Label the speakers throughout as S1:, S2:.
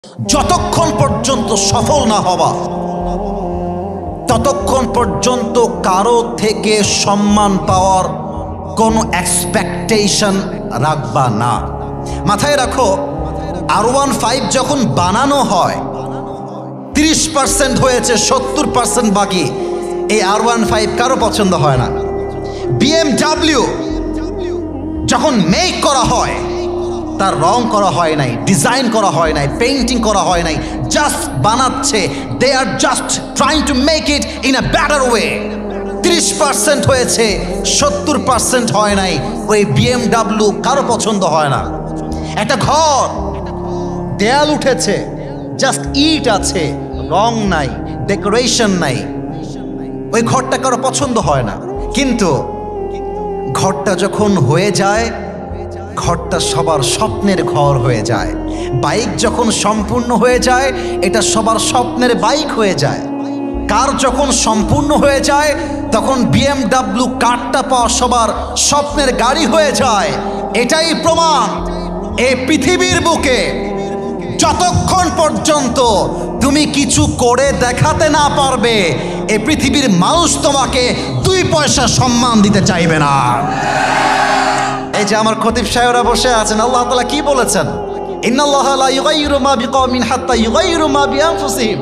S1: যতক্ষণ পর্যন্ত সফল না হবা ততক্ষণ পর্যন্ত কারো থেকে সম্মান পাওয়ার কোনো এক্সপেকটেশন রাখবা না। মাথায় রাখো, R15 যখন বানানো হয় 30% হয়েছে, 70% বাকি। এই R15 কারো পছন্দ হয় না। BMW যখন মেক করা হয় তার রং করা হয় নাই, ডিজাইন করা হয় নাই, পেইন্টিং করা হয় নাই, জাস্ট বানাচ্ছে। They are just trying to make it in a better way. 30% হয়েছে, 70% হয় নাই। ওই BMW কারো পছন্দ হয় না। একটা ঘর দেয়াল উঠেছে, জাস্ট ইট আছে, রং নাই, ডেকোরেশন নাই, ওই ঘরটা কারো পছন্দ হয় না। কিন্তু ঘরটা যখন হয়ে যায়, ঘরটা সবার স্বপ্নের ঘর হয়ে যায়। বাইক যখন সম্পূর্ণ হয়ে যায়, এটা সবার স্বপ্নের বাইক হয়ে যায়। কার যখন সম্পূর্ণ হয়ে যায়, তখন BMW কারটা পাওয়া সবার স্বপ্নের গাড়ি হয়ে যায়। এটাই প্রমাণ, এই পৃথিবীর বুকে যতক্ষণ পর্যন্ত তুমি কিছু করে দেখাতে না পারবে, এই পৃথিবীর মানুষ তোমাকে 2 পয়সা সম্মান দিতে চাইবে না। এই যে আমার খতিব সাহেবরা বসে আছেন, আল্লাহ তাআলা কি বলেছেন? ইন্নাল্লাহা লা ইউগাইয়িরু মা বিকওমিন হাত্তা ইউগাইয়িরু মা বিআনফুসিহিম।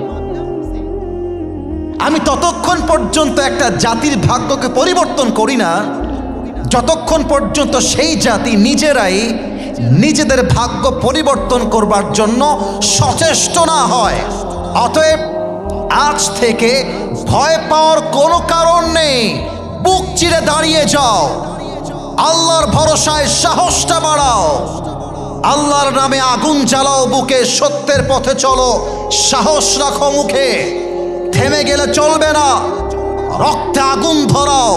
S1: আমি ততক্ষণ পর্যন্ত একটা জাতির ভাগ্যকে পরিবর্তন করি না যতক্ষণ পর্যন্ত সেই জাতি নিজেরাই নিজেদের ভাগ্য পরিবর্তন করবার জন্য সচেষ্ট না হয়। অতএব আজ থেকে ভয় পাওয়ার কোনো কারণ নেই। বুক চিরে দাঁড়িয়ে যাও, আল্লাহর ভরসায় সাহসটা বাড়াও, আল্লাহর নামে আগুন জ্বালাও বুকে, সত্যের পথে চলো, সাহস রাখো মুখে, থেমে গেলে চলবে না, রক্তে আগুন ধরাও।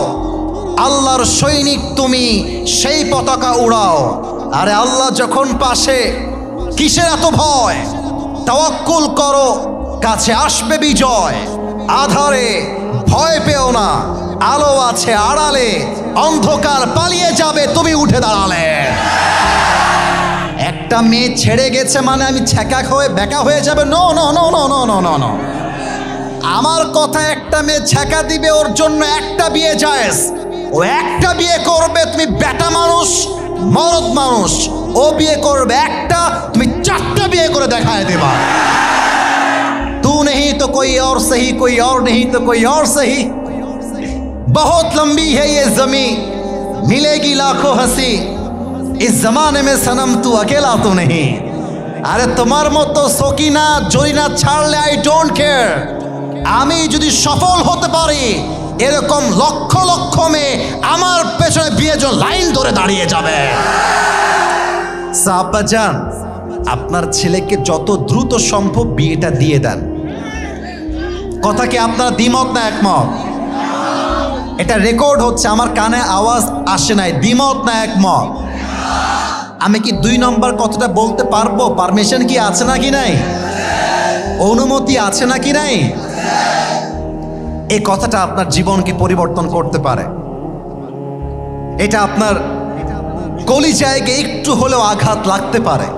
S1: আল্লাহর সৈনিক তুমি, সেই পতাকা উড়াও। আরে আল্লাহ যখন পাশে, কিসের এত ভয়? তাওয়াক্কুল করো, কাছে আসবে বিজয়। আধারে ভয় পেও না, আলো আছে আড়ালে, অন্ধকার পালিয়ে যাবে তুমি উঠে দাঁড়ালে। একটা মেয়ে ছেড়ে গেছে মানে আমি ছ্যাঁকা হয়ে বেকা হয়ে যাবে? No no no no no no no no. আমার কথা, একটা মেয়ে ছ্যাঁকা দিবে, ওর জন্য একটা বিয়ে জায়েজ। ও একটা বিয়ে করবে, তুমি বেটা মানুষ, মরদ মানুষ। ও বিয়ে করবে একটা, তুমি 4টা বিয়ে করে দেখায় দেবা। तू नहीं तो कोई और सही, कोई और नहीं तो कोई और सही। बहुत लंबी है ये जमी, मिलेगी लाखों हंसी, इस जमाने में सनम तू अकेला तो नहीं। अरे তোমার মতো সকিনা জরিনা ছাড়লে আই ডোন্ট কেয়ার। আমি যদি সফল হতে পারি, এরকম লক্ষ লক্ষ মেয়ে আমার পেছনে বিয়ের জন্য লাইন ধরে দাঁড়িয়ে যাবে। সাহাবাজান, আপনার ছেলেকে যত দ্রুত সম্ভব বিয়েটা দিয়ে দেন। কথা কি আপনারা দ্বিমত না একমত? এটা রেকর্ড হচ্ছে, আমার কানে আওয়াজ আসে নাই। দ্বিমত না একমত? আমি কি 2 নম্বর কথাটা বলতে পারবো? পারমিশন কি আছে নাকি নাই? অনুমতি আছে নাকি নাই? এই কথাটা আপনার জীবনকে পরিবর্তন করতে পারে। এটা আপনার কলিজায় একটু হলেও আঘাত লাগতে পারে।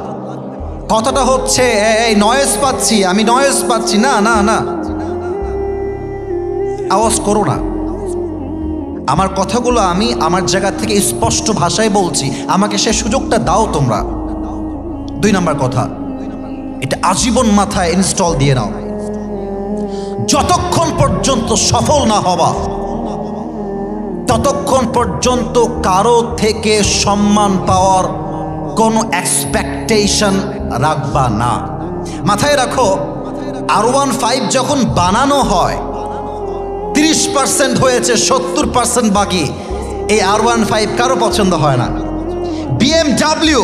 S1: কথাটা হচ্ছে, এই নয়েজ পাচ্ছি, আমি নয়েজ পাচ্ছি, না না না, আওয়াজ করো না। আমার কথাগুলো আমি আমার জায়গা থেকে স্পষ্ট ভাষায় বলছি, আমাকে সে সুযোগটা দাও তোমরা। 2 নম্বর কথা, এটা আজীবন মাথায় ইনস্টল দিয়ে নাও। যতক্ষণ পর্যন্ত সফল না হবা ততক্ষণ পর্যন্ত কারো থেকে সম্মান পাওয়ার কোনো এক্সপেকটেশন রাখবা না। মাথায় রাখো, R15 যখন বানানো হয় 30% হয়েছে, 70% বাকি। এই R15 কারো পছন্দ হয় না। BMW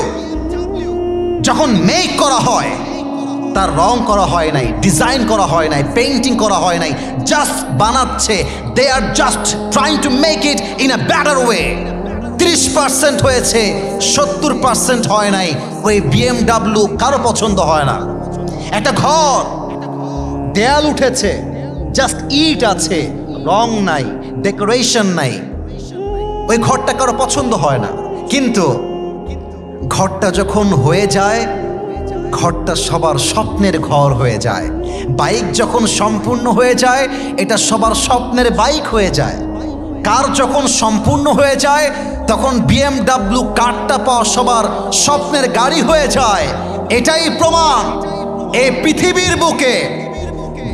S1: যখন মেক করা হয়, তার রং করা হয় নাই, ডিজাইন করা হয় নাই, পেইন্টিং করা হয় নাই, জাস্ট বানাচ্ছে। They are just trying to make it in a better way. 30% হয়েছে, 70% হয় নাই। ওই BMW কারো পছন্দ হয় না। একটা ঘর দেয়াল উঠেছে, জাস্ট ইট আছে, রং নাই, ডেকোরেশন নাই, ওই ঘরটা কারো পছন্দ হয় না। কিন্তু ঘরটা যখন হয়ে যায়, ঘরটা সবার স্বপ্নের ঘর হয়ে যায়। বাইক যখন সম্পূর্ণ হয়ে যায়, এটা সবার স্বপ্নের বাইক হয়ে যায়। কার যখন সম্পূর্ণ হয়ে যায়, তখন BMW কারটা পাওয়া সবার স্বপ্নের গাড়ি হয়ে যায়। এটাই প্রমাণ, এই পৃথিবীর বুকে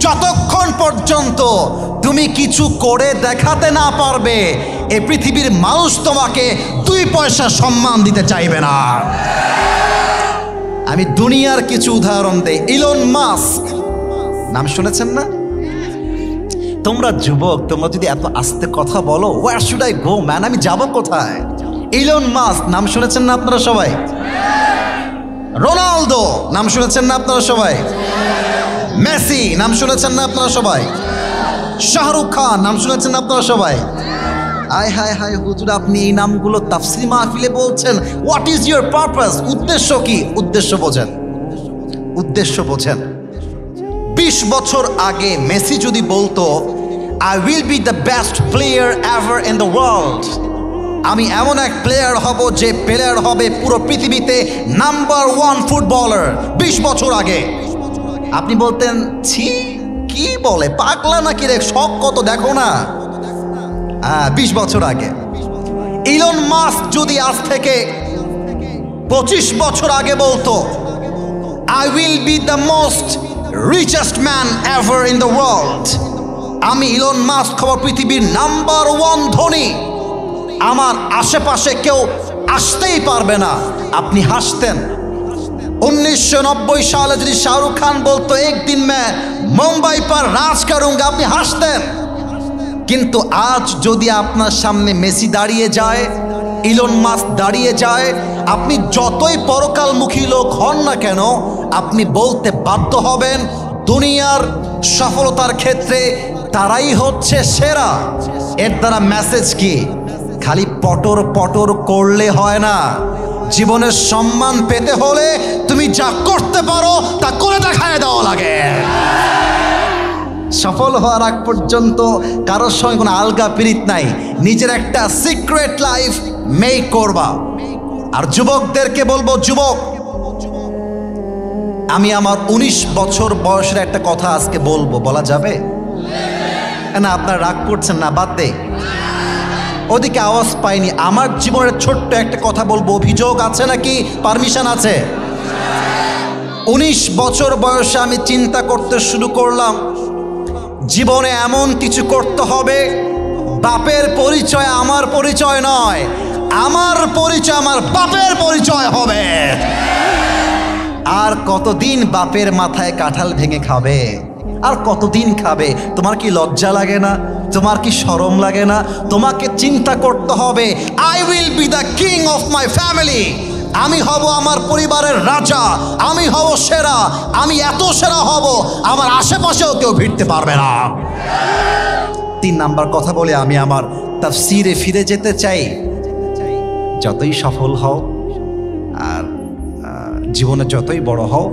S1: যতক্ষণ পর্যন্ত তুমি কিছু করে দেখাতে না পারবে, এই পৃথিবীর মানুষ তোমাকে 2 পয়সা সম্মান দিতে চাইবে না। আমি দুনিয়ার কিছু উদাহরণ দেই। ইলন মাস্ক নাম শুনেছেন না? তোমরা যুবক, তোমরা যদি এত আস্তে কথা বলো, where should I go man, আমি যাব কোথায়? ইলন মাস্ক নাম শুনেছেন না আপনারা সবাই? রোনালদো নাম শুনেছেন না আপনারা সবাই? মেসি নাম শুনেছেন না আপনারা সবাই? শাহরুখ খান নাম শুনেছেন না আপনারা সবাই? আয় হায় হায় হুজুর, আপনি এই নামগুলো তাফসীর মাহফিলে বলছেন। What is your purpose? উদ্দেশ্য কি? উদ্দেশ্য বোঝেন, উদ্দেশ্য বোঝেন। 20 বছর আগে মেসি যদি বলতো, I will be the best player ever in the world, আমি এমন এক প্লেয়ার হব যে প্লেয়ার হবে পুরো পৃথিবীতে নাম্বার 1 ফুটবলার, 20 বছর আগে, আপনি বলতেন ছি, কি বলে, পাগলা নাকি রে, শখ কত দেখো না। 20 বছর আগে। ইলন মাস্ক যদি আজ থেকে 25 বছর আগে বলতো, I will be the most richest man ever in the world, আমি ইলন মাস্ক হব পৃথিবীর নাম্বার 1 ধনী, আমার আশেপাশে কেউ আসতেই পারবে না, আপনি হাসতেন। 1990 সালে যদি শাহরুখ খান বলতো, একদিন मैं মুম্বাই पर রাজ করুঙ্গা, আপনি হাসতেন। কিন্তু আজ যদি আপনার সামনে মেসি দাঁড়িয়ে যায়, ইলন মাস্ক দাঁড়িয়ে যায়, আপনি যতই পরকালমুখী লোক হন না কেন, আপনি বলতে বাধ্য হবেন দুনিয়ার সফলতার ক্ষেত্রে তারাই হচ্ছে সেরা। এর দ্বারা মেসেজ কি? খালি পটর পটর করলে হয় না, জীবনের সম্মান পেতে হলে তুমি যা করতে পারো তা করে দেখায় দেওয়া লাগে। সফল হওয়ার আগ পর্যন্ত কারোর সঙ্গে কোনো আলগা পিরিত নাই, নিজের একটা সিক্রেট লাইফ মেক করবা। আর যুবকদেরকে বলবো, যুবক, আমি আমার 19 বছর বয়সের একটা কথা আজকে বলবো, বলা যাবে না? আপনারা রাগ করছেন না? বাদ দে, ওদিকে আওয়াজ পাইনি। আমার জীবনের ছোট্ট একটা কথা বলবো, অভিযোগ আছে নাকি পারমিশন আছে? 19 বছর বয়সে আমি চিন্তা করতে শুরু করলাম, জীবনে এমন কিছু করতে হবে, বাপের পরিচয় আমার পরিচয় নয়, আমার পরিচয় আমার বাপের পরিচয় হবে। আর কতদিন বাপের মাথায় কাঁঠাল ভেঙে খাবে? আর কতদিন খাবে? তোমার কি লজ্জা লাগে না? তোমার কি শরম লাগে না? তোমাকে চিন্তা করতে হবে, I will be the king of my family, আমি হব আমার পরিবারের রাজা, আমি হব সেরা, আমি এত সেরা হব আমার আশেপাশেও কেউ ভিড়তে পারবে না। 3 নাম্বার কথা বলে আমি আমার তাফসীরে ফিরে যেতে চাই। যতই সফল হও আর জীবনে যতই বড় হও,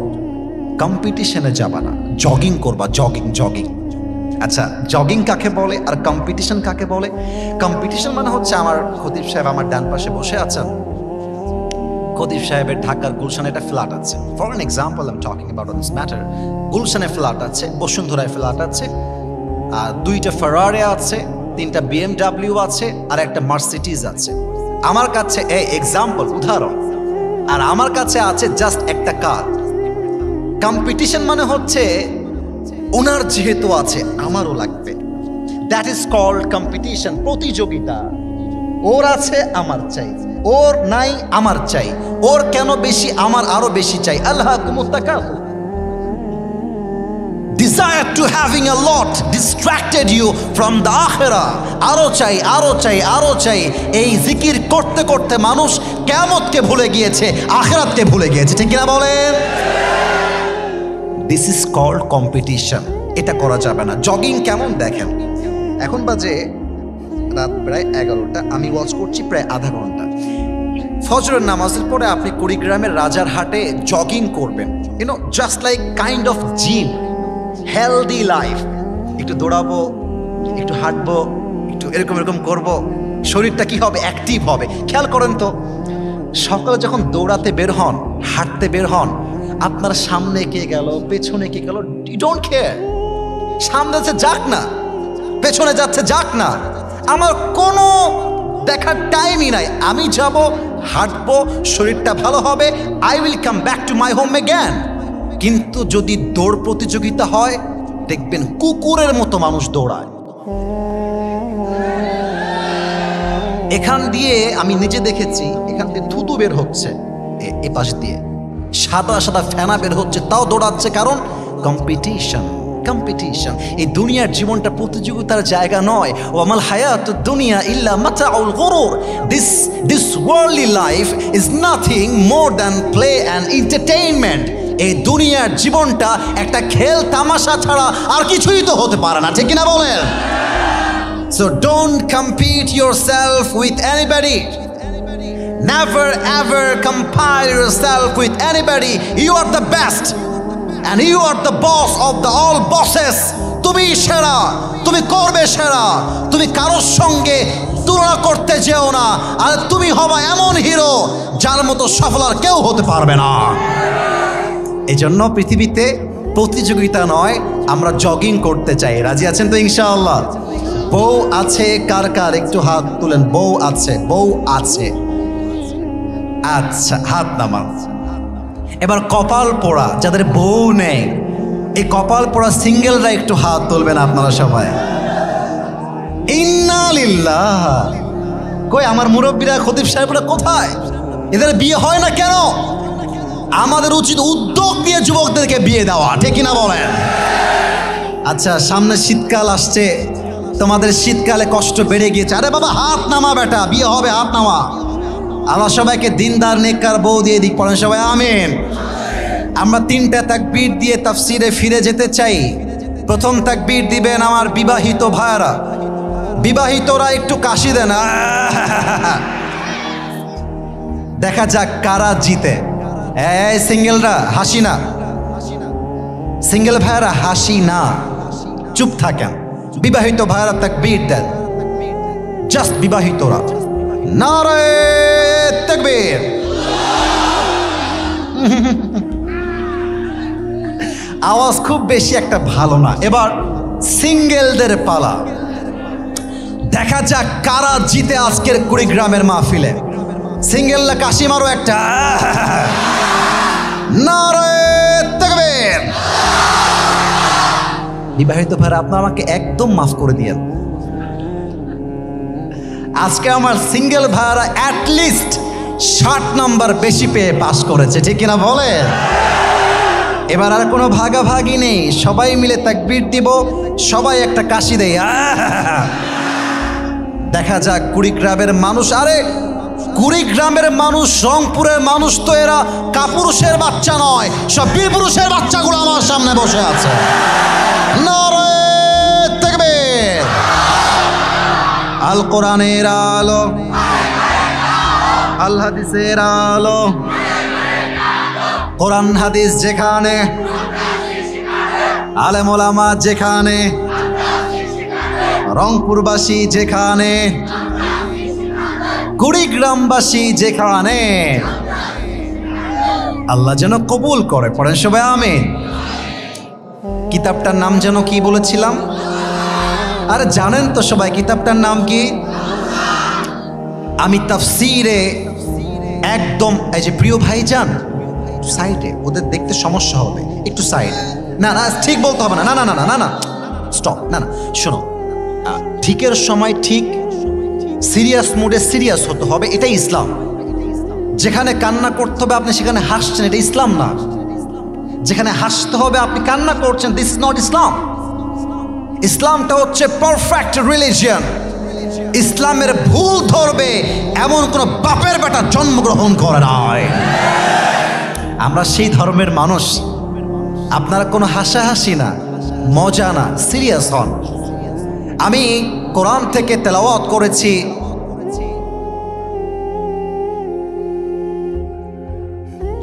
S1: কম্পিটিশনে যাবা না, জগিং করবা, জগিং জগিং। আচ্ছা, জগিং কাকে বলে আর কম্পিটিশন কাকে বলে? কম্পিটিশন মানে হচ্ছে, আমার খতিব সাহেব আমার ডান পাশে বসে আছেন, খতিব সাহেবের ঢাকার গুলশানে একটা ফ্ল্যাট আছে। For an example I am talking about this matter. গুলশানে ফ্ল্যাট আছে, বসুন্ধরায় ফ্ল্যাট আছে, 2টা ফারারি আছে, 3টা BMW আছে, আর একটা মার্সিডিজ আছে। আমার কাছে এই এক্সাম্পল, উদাহরণ, আর আমার কাছে আছে জাস্ট একটা কার। কম্পিটিশন মানে হচ্ছে, ওনার যেহেতু আছে আমারও লাগবে, দ্যাট ইজ কল্ড কম্পিটিশন, প্রতিযোগিতা। ওর আছে আমার চাই, ওর নাই আমার চাই, ওর কেন বেশি আমার আরো বেশি চাই। আল্লাহকুমুত তাকাসুর, desire to having a lot distracted you from the akhirah, আরো চাই আরো চাই আরো চাই। এই জিকির করতে করতে মানুষ কিয়ামতকে ভুলে গিয়েছে, আখিরাতকে ভুলে গিয়েছে, ঠিক কিনা বলেন? দিস ইজ কল্ড কম্পিটিশন, এটা করা যাবে না। জগিং কেমন দেখেন, এখন বাজে রাত প্রায় 11টা, আমি ওয়াচ করছি প্রায় আধা ঘন্টা। ফজরের নামাজের পরে আপনি কুড়িগ্রামের রাজারহাটে জগিং করবেন, you know, just like kind of gym, healthy life. একটু দৌড়াবো, একটু হাঁটবো, একটু এরকম এরকম করবো, শরীরটা কি হবে? অ্যাক্টিভ হবে। খেয়াল করেন তো, সকালে যখন দৌড়াতে বের হন, হাঁটতে বের হন, আপনার সামনে কে গেল, পেছনে কে গেল, ইউ ডোন্ট কেয়ার। সামনে যাচ্ছে যাক না, পেছনে যাচ্ছে যাক না, আমার কোনো দেখার টাইমই নাই। আমি যাব, হাঁটবো, শরীরটা ভালো হবে, I will come back to my home again. কিন্তু যদি দৌড় প্রতিযোগিতা হয়, দেখবেন কুকুরের মতো মানুষ দৌড়ায়। এখান দিয়ে আমি নিজে দেখেছি, এখান দিয়ে থুতু বের হচ্ছে, এ পাশ দিয়ে সাদা সাদা ফেনা বের হচ্ছে, তাও দৌড়াচ্ছে। কারণ কম্পিটিশন, কম্পিটিশন। এই দুনিয়ার জীবনটা প্রতিযোগিতার জায়গা নয়। ওয়ামাল হায়াতুদ দুনিয়া ইল্লা মাতাউল গুরুর। This worldly life is nothing more than play and entertainment. এই দুনিয়ার জীবনটা একটা খেল তামাশা ছাড়া আর কিছুই তো হতে পারে না, ঠিক কিনা বলেন? So don't compete yourself with anybody. Never ever compare yourself with anybody. You are the best and you are the boss of the all bosses. তুমি সেরা, তুমি করবে সেরা। তুমি কারোর সঙ্গে তুলনা করতে যেও না। আর তুমি হবা এমন হিরো যার মতো সফল আর কেউ হতে পারবে না। এই জন্য পৃথিবীতে প্রতিযোগিতা নয়, আমরা জগিং করতে চাই। রাজি আছেন তো ইনশাআল্লাহ? বউ আছে কার কার, একটু হাত তুলেন। বউ আছে, বউ আছে, আচ্ছা হাত নামান। এবার কপাল পোড়া যাদের বউ নেই, এই কপাল পোড়া সিঙ্গেলরা একটু হাত তুলবেন আপনারা সবাই। ইন্না লিল্লাহ। কই আমার মুরব্বীরা, খতিব সাহেবরা কোথায়? এদের বিয়ে হয় না কেন? আমাদের উচিত উদ্যোগ নিয়ে যুবকদেরকে বিয়ে দেওয়া, ঠিক কিনা বলেন? আচ্ছা, সামনে শীতকাল আসছে, তোমাদের শীতকালে কষ্ট বেড়ে গিয়েছে। আরে বাবা হাত নামা বেটা, বিয়ে হবে, হাত নামা। আল্লাহ সবাইকে দিনদার নেককার বউ দিয়ে দিক, পড়েন সবাই আমিন। আমরা 3টা তাকবীর দিয়ে তাফসিরে ফিরে যেতে চাই। প্রথম তাকবীর দিবেন আমার বিবাহিত ভাইরা। বিবাহিতরা একটু কাশি দেন, দেখা যাক কারা জিতে। এই সিঙ্গেলরা হাসি না, সিঙ্গেল ভাইরা হাসি না, চুপ থাকেন। বিবাহিত ভাইরা তাকবীর দেন, জাস্ট বিবাহিতরা। নারে তাকবীর। আওয়াজ খুব বেশি একটা ভালো না। এবার সিঙ্গেলদের পালা, দেখা যাক কারা জিতে আজকের কুড়িগ্রামের মাহফিলে। সিঙ্গেলরা কাশি মারো একটা। নারে তাকবীর। বিবাহিত ভাইরা আপনারা আমাকে একদম মাফ করে দিয়েন। আজকে আমার সিঙ্গেল ভাইরা অ্যাটলিস্ট 60 নাম্বার বেশি পেয়ে পাস করেছে, ঠিক কিনা বলে? এবার আর কোনো ভাগাভাগি নেই, সবাই মিলে তাকবীর দিব, সবাই একটা কাশি দেয়। দেখা যাক কুড়িগ্রামের মানুষ। আরে কুড়িগ্রামের মানুষ, রংপুরের মানুষ তো এরা কাপুরুষের বাচ্চা নয়, সব বীরপুরুষের বাচ্চাগুলো আমার সামনে বসে আছে। নারে তাকবীর। আল কোরআনের আলো, আল হাদিসের আলো। কোরআন হাদিস যেখানে, আলেম ওলামা যেখানে, রংপুরবাসী যেখানে, কুড়িগ্রামবাসী যেখানে, আল্লাহ যেন কবুল করে। পড়েন সবাই আমিন। কিতাবটার নাম যেন কি বলেছিলাম? আরে জানেন তো সবাই কিতাবটার নাম কি? আমি তাফসিরে একদম, এই যে প্রিয় ভাইজান সাইডে, ওদের দেখতে সমস্যা হবে, একটু সাইড। না না ঠিক বলতে হবে না, না না না না না, স্টপ। না না শোনো, ঠিকের সময় ঠিক, সিরিয়াস মুডে সিরিয়াস হতে হবে, এটাই ইসলাম। যেখানে কান্না করতে হবে আপনি সেখানে হাসছেন, এটা ইসলাম না। যেখানে হাসতে হবে আপনি কান্না করছেন, দিস ইজ নট ইসলাম। ইসলামটা হচ্ছে পারফেক্ট রিলিজিয়ন। ইসলামের ভুল ধরবে এমন কোনো বাপের বেটা জন্মগ্রহণ করে নয়। আমরা সেই ধর্মের মানুষ। আপনারা কোনো হাসাহাসি না, মজা না, সিরিয়াস হন। আমি কোরআন থেকে তেলাওয়াত করেছি।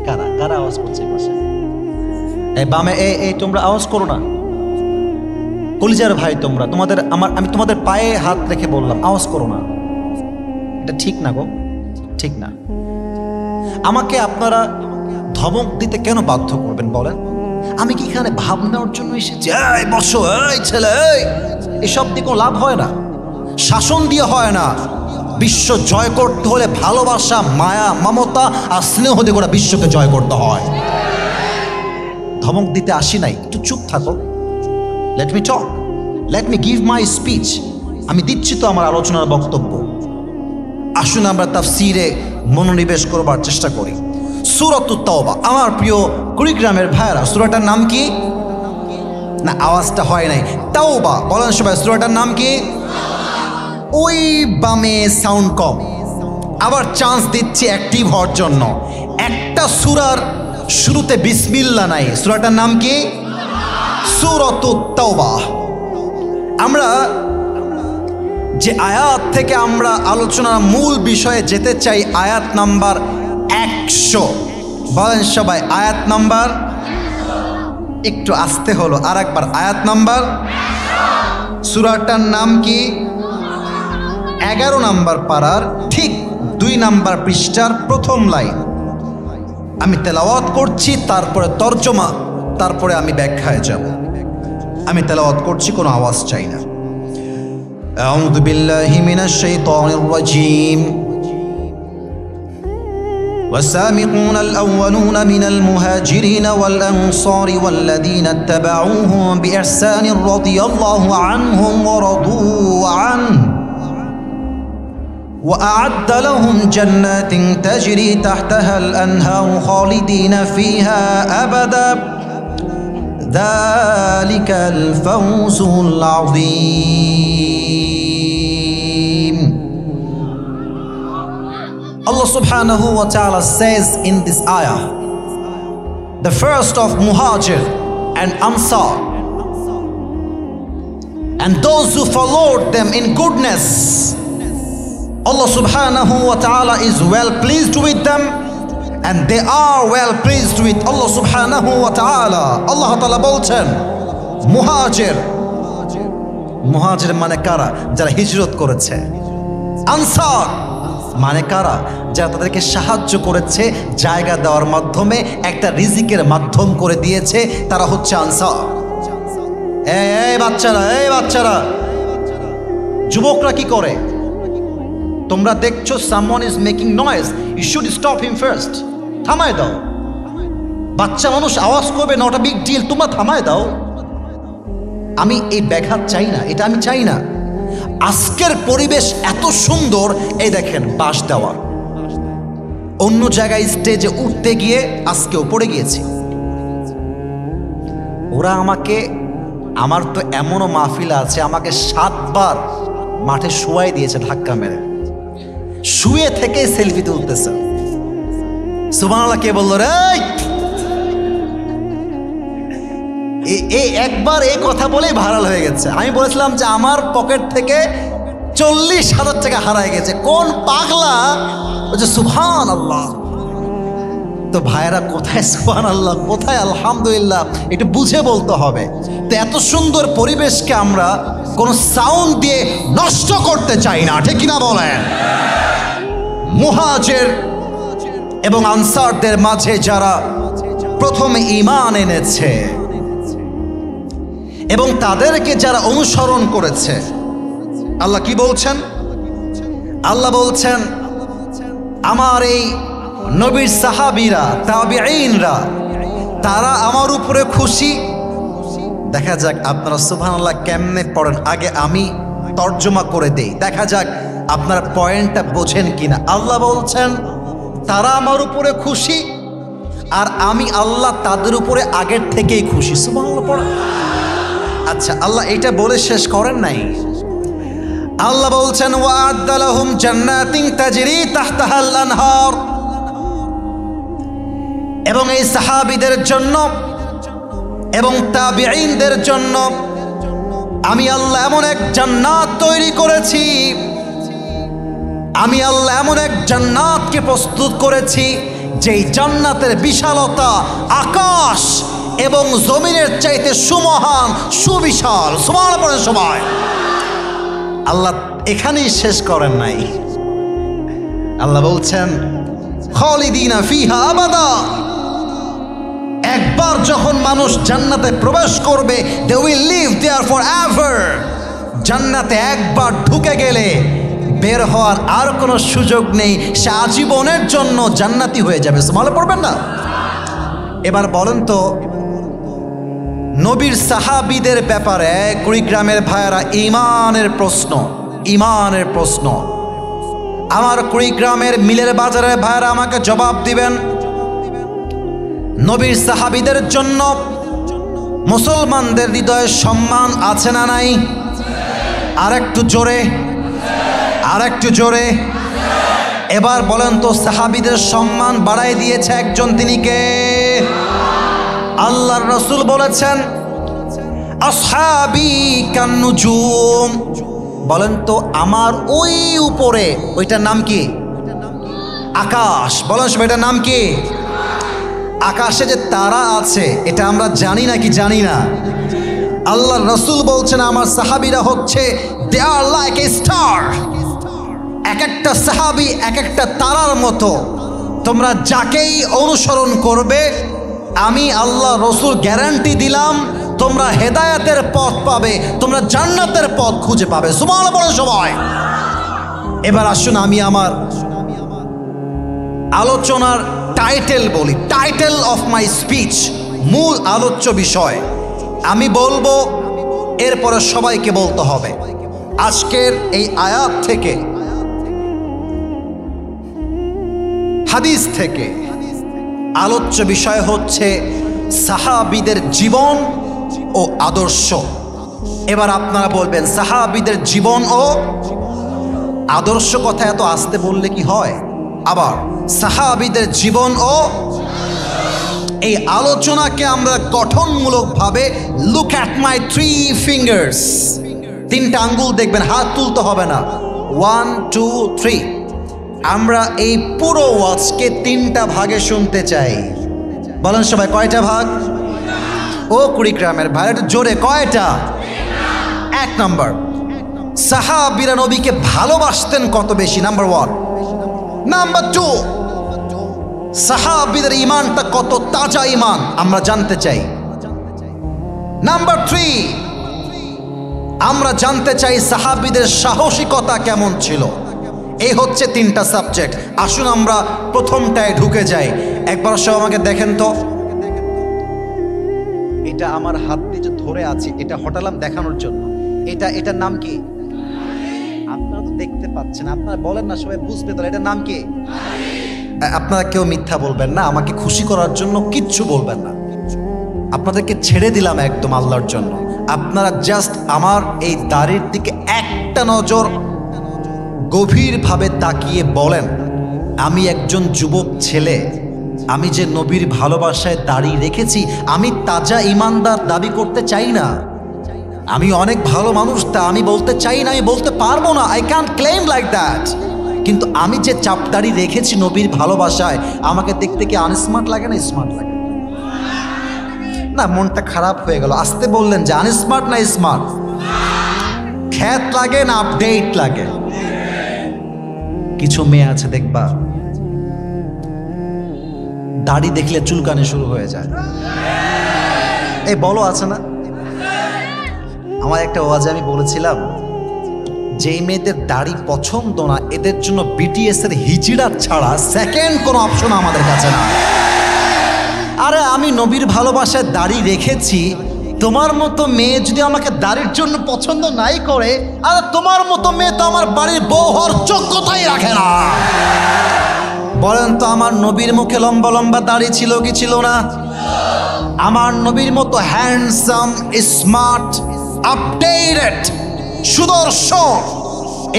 S1: কারা কারা আওয়াজ করছে পাশে? এই বামে, এই তোমরা আওয়াজ করো না। কলিজার ভাই তোমরা, তোমাদের আমি তোমাদের পায়ে হাত রেখে বললাম আওয়াজ করো না, এটা ঠিক না গো, ঠিক না। আমাকে আপনারা ধমক দিতে কেন বাধ্য করবেন বলেন? আমি কি এখানে ভাবনার জন্য এসেছি? এই বসো, এই ছেলে, এসব দিয়ে কোনো লাভ হয় না, শাসন দিয়ে হয় না। বিশ্ব জয় করতে হলে ভালোবাসা, মায়া, মমতা আর স্নেহ দিয়ে গোটা বিশ্বকে জয় করতে হয়। ধমক দিতে আসি নাই, একটু চুপ থাকো। Let me talk, let me give my speech. আমি দিচ্ছি তো আমার আলোচনার বক্তব্য। আসুন আমরা তাফসীরে মনোনিবেশ করবার চেষ্টা করি। সূরাতুত তাওবা, আমার প্রিয় কুড়িগ্রামের ভাইরা, সূরাটার নাম কি? না, আওয়াজটা হয় নাই। তাওবা বলেন সবাই, সূরাটার নাম কি? ওই বামে সাউন্ড কম। আবার চান্স দিচ্ছি অ্যাক্টিভ হওয়ার জন্য। একটা সূরার শুরুতে বিসমিল্লাহ নাই, সূরাটার নাম কি? সূরাতুত তাওবা। আমরা যে আয়াত থেকে আমরা আলোচনার মূল বিষয়ে যেতে চাই, আয়াত নাম্বার 100। বলেন সবাই, আয়াত নাম্বার, একটু আসতে হলো, আর একবার, আয়াত নাম্বার। সূরাটার নাম কি? 11 নাম্বার পারার ঠিক 2 নাম্বার পৃষ্ঠার প্রথম লাইন। আমি তেলাওয়াত করছি, তারপরে তর্জমা, তারপরে আমি ব্যাখ্যায় যাব। আমি তেলাওয়াত করছি, কোনো আওয়াজ চাই না। আউযু বিল্লাহি মিনাশ শাইতানির রাজীম। والسابقون الأولون من المهاجرين والأنصار والذين اتبعوهم بإحسان رضي الله عنهم ورضوا عنه وأعد لهم جنات تجري تحتها الأنهار خالدين فيها أبدا ذلك الفوز العظيم. Allah subhanahu wa ta'ala says in this ayah, the first of Muhajir and Ansar, and those who followed them in goodness, Allah subhanahu wa ta'ala is well pleased with them, and they are well pleased with Allah subhanahu wa ta'ala. Allah ta'ala বলছেন, মুহাজির, মুহাজির মানে কারা? যারা হিজরত করেছে। Answer মানে কারা? যারা তাদেরকে সাহায্য করেছে, জায়গা দেওয়ার মাধ্যমে একটা রিজিকের মাধ্যম করে দিয়েছে, তারা হচ্ছে আনসার। এই বাচ্চারা, এই বাচ্চারা, যুবকরা কি করে? তোমরা দেখছো someone is making noise, you should stop him first. থামায় দাও। বাচ্চা মানুষ আওয়াজ করবে, নট আ বিগ ডিল, তোমরা থামায় দাও। আমি এই ব্যাঘাত চাই না, এটা আমি চাই না। আজকের পরিবেশ এত সুন্দর, এই দেখেন বাঁশ দেওয়া। অন্য জায়গায় স্টেজে উঠতে গিয়ে আজকেও পড়ে গিয়েছি। ওরা আমাকে, আমার তো এমনও মাহফিল আছে, আমাকে 7 বার মাঠে শোয়াই দিয়েছে ধাক্কা মেরে। শুয়ে থেকে সেলফি তুলতেছে। সুবহানাল্লাহ, কে বলল রে? এই একবার এই কথা বলেই ভাইরাল হয়ে গেছে। আমি বলেছিলাম যে আমার পকেট থেকে 40,000 টাকা হারায় গেছে। কোন পাগলা বলছে সুবহানাল্লাহ। তো ভাইরা, কোথায় সুবহানাল্লাহ, কোথায় আলহামদুলিল্লাহ, একটু বুঝে বলতে হবে। তো এত সুন্দর পরিবেশকে আমরা কোনো সাউন্ড দিয়ে নষ্ট করতে চাই না, ঠিক কিনা বলেন? মুহাজির এবং আনসারদের মাঝে যারা প্রথমে ঈমান এনেছে এবং তাদেরকে যারা অনুসরণ করেছে, আল্লাহ কি বলছেন? আল্লাহ বলছেন, আমার এই নবীর সাহাবীরা, তাবিঈনরা, তারা আমার উপরে খুশি। দেখা যাক আপনারা সুবহানাল্লাহ কেমনে পড়েন, আগে আমি তর্জমা করে দেই, দেখা যাক আপনারা পয়েন্টটা বোঝেন কিনা। আল্লাহ বলছেন তারা আমার উপরে খুশি, আর আমি আল্লাহ তাদের উপরে আগের থেকেই খুশি। সুবহানাল্লাহ পড়েন। আচ্ছা, আল্লাহ এটা বলে শেষ করেন নাই। আল্লাহ বলছেন, ওয়া'আদ্দা লাহুম জান্নাতিন তাজরি তাহতাহাল আনহার, এবং এই সাহাবীদের জন্য এবং তাবিঈনদের জন্য আমি আল্লাহ এমন এক জান্নাত তৈরি করেছি, আমি আল্লাহ এমন এক জান্নাতকে প্রস্তুত করেছি যেই জান্নাতের বিশালতা আকাশ এবং জমিনের চাইতে সুমহান, সুবিশাল। সুবহানাল্লাহ পড়েন সবাই। আল্লাহ এখানেই শেষ করেন নাই। আল্লাহ বলছেন, খালিদিনা ফিহা আবাদা, একবার যখন মানুষ জান্নাতে প্রবেশ করবে, they will live there forever. জান্নাতে একবার ঢুকে গেলে বের হওয়ার আর কোনো সুযোগ নেই, সে আজীবনের জন্য জান্নাতি হয়ে যাবে। সুবহানাল্লাহ পড়বেন না? এবার বলেন তো, নবীর সাহাবীদের ব্যাপারে কুড়িগ্রামের ভাইয়েরা ইমানের প্রশ্ন আমার কুড়িগ্রামের মিলের বাজারের ভাইয়েরা আমাকে জবাব দিবেন। নবীর সাহাবীদের জন্য মুসলমানদের হৃদয়ে সম্মান আছে না নাই? আর একটু জোরে। এবার বলেন তো, সাহাবীদের সম্মান বাড়াই দিয়েছে একজন, তিনি কে? আল্লাহর রাসূল বলেছেন আসহাবি কান্নুজুম। বলেন তো, আমার ওই উপরে, ওইটার নাম কি? আকাশ। বলেন সবাই, এটার নাম কি? আকাশে যে তারা আছে এটা আমরা জানি নাকি জানি না? আল্লাহর রাসূল বলছেন আমার সাহাবীরা হচ্ছে দে আর লাইক এ স্টার। এক একটা সাহাবী এক একটা তারার মতো। তোমরা যাকেই অনুসরণ করবে, আমি আল্লাহ রাসূল গ্যারান্টি দিলাম তোমরা হেদায়েতের পথ পাবে, তোমরা জান্নাতের পথ খুঁজে পাবে। সুবহানাল্লাহ বলে সবাই। এবার আসুন আমি আমার আলোচনার টাইটেল বলি, টাইটেল অফ মাই স্পিচ, মূল আলোচ্য বিষয় আমি বলবো, এরপরে সবাইকে বলতে হবে। আজকের এই আয়াত থেকে, হাদিস থেকে আলোচ্য বিষয় হচ্ছে সাহাবীদের জীবন ও আদর্শ। এবার আপনারা বলবেন সাহাবীদের জীবন ও আদর্শ কথা এত আস্তে বললে কি হয়? আবার সাহাবীদের জীবন ও, এই আলোচনাকে আমরা গঠনমূলকভাবে লুক অ্যাট মাই 3 ফিঙ্গার্স, 3টা আঙ্গুল দেখবেন, হাত তুলতে হবে না। 1 2 3। আমরা এই পুরো ওয়াজকে 3টা ভাগে শুনতে চাই। বলেন সবাই, কয়টা ভাগ? ও কুড়িগ্রামের ভাই, একটু জোরে, কয়টা? 1 নম্বর, সাহাবীরা নবীকে ভালোবাসতেন কত বেশি, নাম্বার 1। নাম্বার 2, সাহাবীদের ঈমানটা কত তাজা ঈমান আমরা জানতে চাই। নাম্বার 3, আমরা জানতে চাই সাহাবীদের সাহসিকতা কেমন ছিল। এই হচ্ছে 3টা সাবজেক্ট। আসুন আমরা প্রথমটায় ঢুকে যাই। একবার সব আমাকে দেখেন তো, এটা আমার হাত দিয়ে যে ধরে আছি, এটা হটালাম দেখানোর জন্য। এটার নাম কি? আপনারা তো দেখতে পাচ্ছেন, আপনারা বলেন না, সবাই বুঝবে তো। এটার নাম কি? আপনারা কেউ মিথ্যা বলবেন না, আমাকে খুশি করার জন্য কিচ্ছু বলবেন না। আপনাদেরকে ছেড়ে দিলাম একদম আল্লাহর জন্য। আপনারা জাস্ট আমার এই দাড়ির দিকে একটা নজর গভীরভাবে তাকিয়ে বলেন, আমি একজন যুবক ছেলে, আমি যে নবীর ভালোবাসায় দাড়ি রেখেছি, আমি তাজা ইমানদার দাবি করতে চাই না। আমি অনেক ভালো মানুষ, তা আমি বলতে চাই না, আমি বলতে পারবো না, I can't claim like that. কিন্তু আমি যে চাপদাড়ি রেখেছি নবীর ভালোবাসায়, আমাকে দেখতে কি আনস্মার্ট লাগে না স্মার্ট লাগে? না, মনটা খারাপ হয়ে গেল। আসতে বললেন যে আনস্মার্ট না স্মার্ট? খ্যাত লাগে না আপডেট লাগে? কিছু মেয়ে আছে দেখবা, দাড়ি দেখলে চুলকানি শুরু হয়ে যায়। এই বলো, আছে না? আমার একটা ওয়াজে আমি বলেছিলাম, যেই মেয়েদের দাড়ি পছন্দ না, এদের জন্য বিটিএস এর হিজড়া ছাড়া সেকেন্ড কোনো অপশন আমাদের কাছে না। আরে আমি নবীর ভালোবাসায় দাড়ি রেখেছি, তোমার মতো মেয়ে যদি আমাকে দাড়ির জন্য পছন্দ নাই করে, আর তোমার মতো মেয়ে তো আমার বাড়ির বউ হওয়ার যোগ্যতাই রাখে না। বলেন তো, আমার নবীর মুখে লম্বা লম্বা দাড়ি ছিল কি ছিল না? আমার নবীর মতো হ্যান্ডসাম, স্মার্ট, আপডেটেড, সুদর্শন